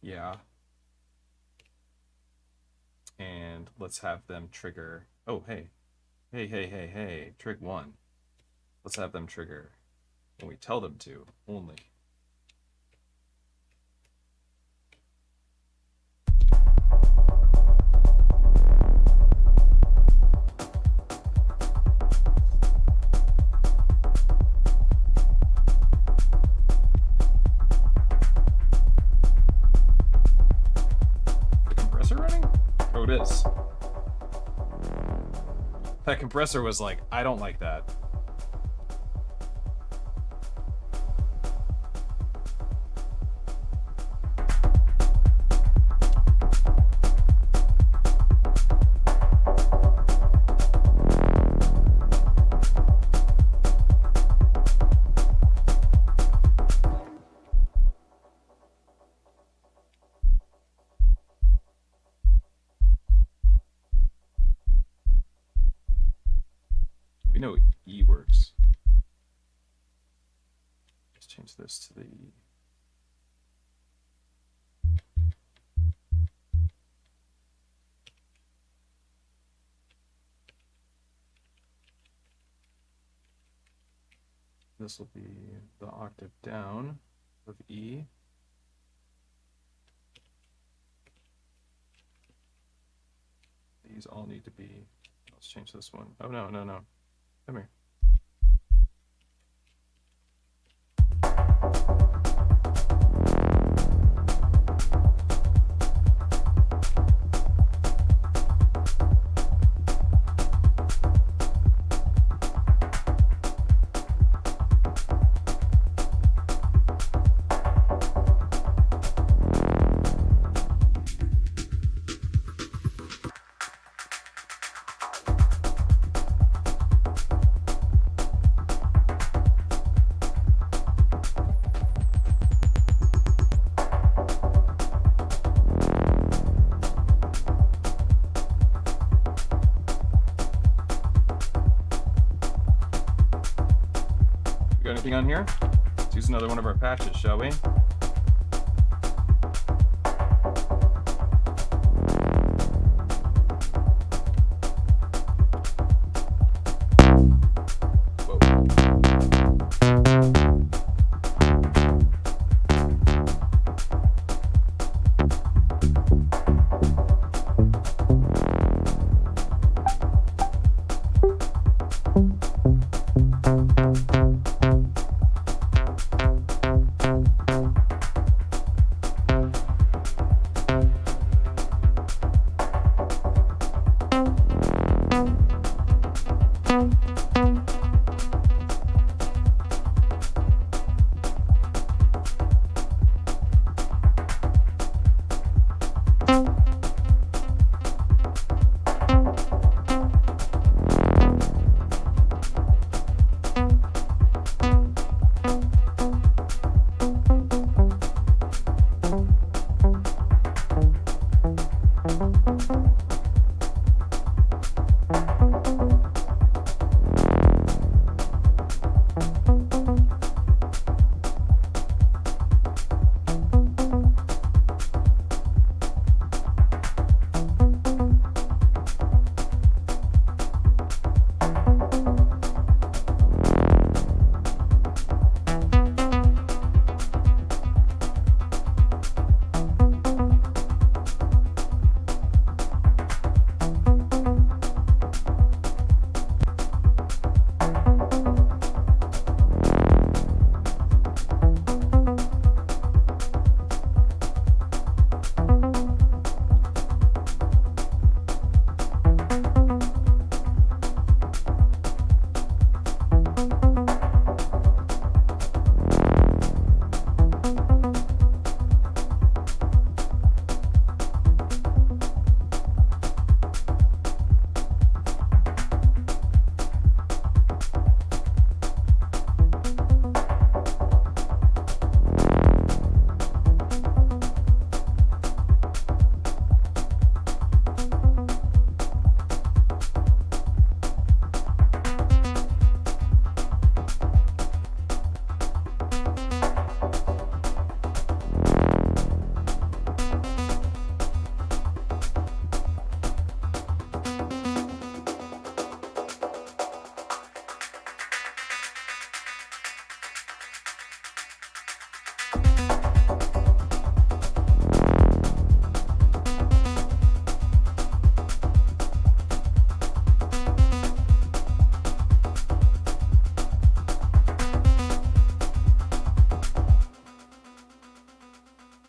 Yeah. And let's have them trigger. Oh, hey. Hey. Trig 1. Let's have them trigger when we tell them to only. It is. That compressor was like, I don't like that. know E works. Let's change this to the... This will be the octave down of E. These all need to be, let's change this one. Oh, no. Come here. Got anything on here? Let's use another one of our patches, shall we?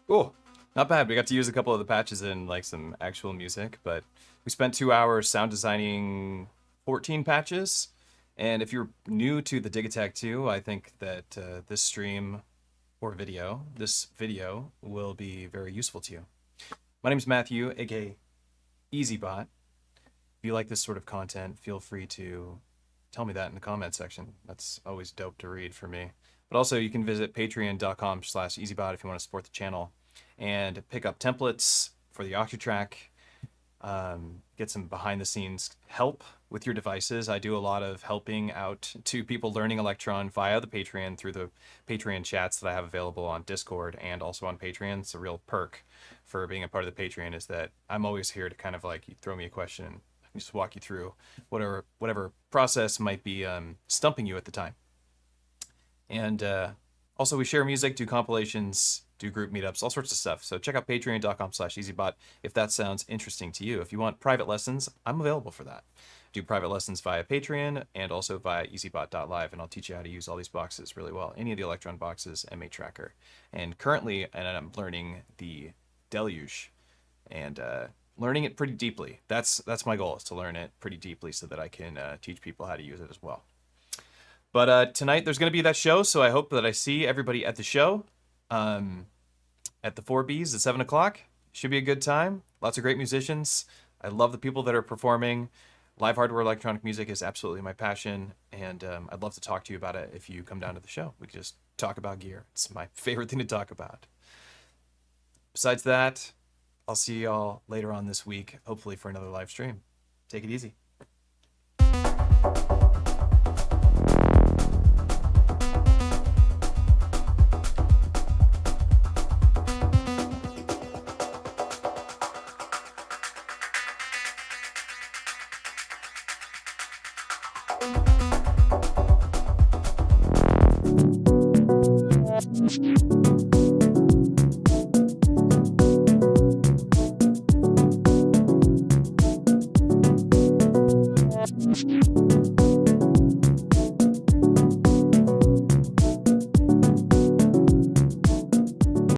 Cool. Not bad. We got to use a couple of the patches in like some actual music, but we spent 2 hours sound designing 14 patches. And if you're new to the Digitakt II, I think that this stream or video, this video will be very useful to you. My name is Matthew, aka EZBOT. If you like this sort of content, feel free to tell me that in the comment section. That's always dope to read for me. But also you can visit patreon.com/EZBOT if you want to support the channel and pick up templates for the Octatrack, get some behind the scenes help with your devices. I do a lot of helping out to people learning Electron via the Patreon through the Patreon chats that I have available on Discord and also on Patreon. It's a real perk for being a part of the Patreon is that I'm always here to kind of like, you throw me a question and I can just walk you through whatever process might be stumping you at the time. And also, we share music, do compilations, do group meetups, all sorts of stuff. So check out patreon.com/EZBOT if that sounds interesting to you. If you want private lessons, I'm available for that. Do private lessons via Patreon and also via EZBOT.live, and I'll teach you how to use all these boxes really well. Any of the Electron boxes, M8 Tracker. And currently, I'm learning the Deluge and learning it pretty deeply. That's my goal, is to learn it pretty deeply so that I can teach people how to use it as well. But tonight there's going to be that show, so I hope that I see everybody at the show at the 4Bs at 7 o'clock. Should be a good time. Lots of great musicians. I love the people that are performing. Live hardware electronic music is absolutely my passion, and I'd love to talk to you about it if you come down to the show. We can just talk about gear. It's my favorite thing to talk about. Besides that, I'll see y'all later on this week, hopefully for another live stream. Take it easy.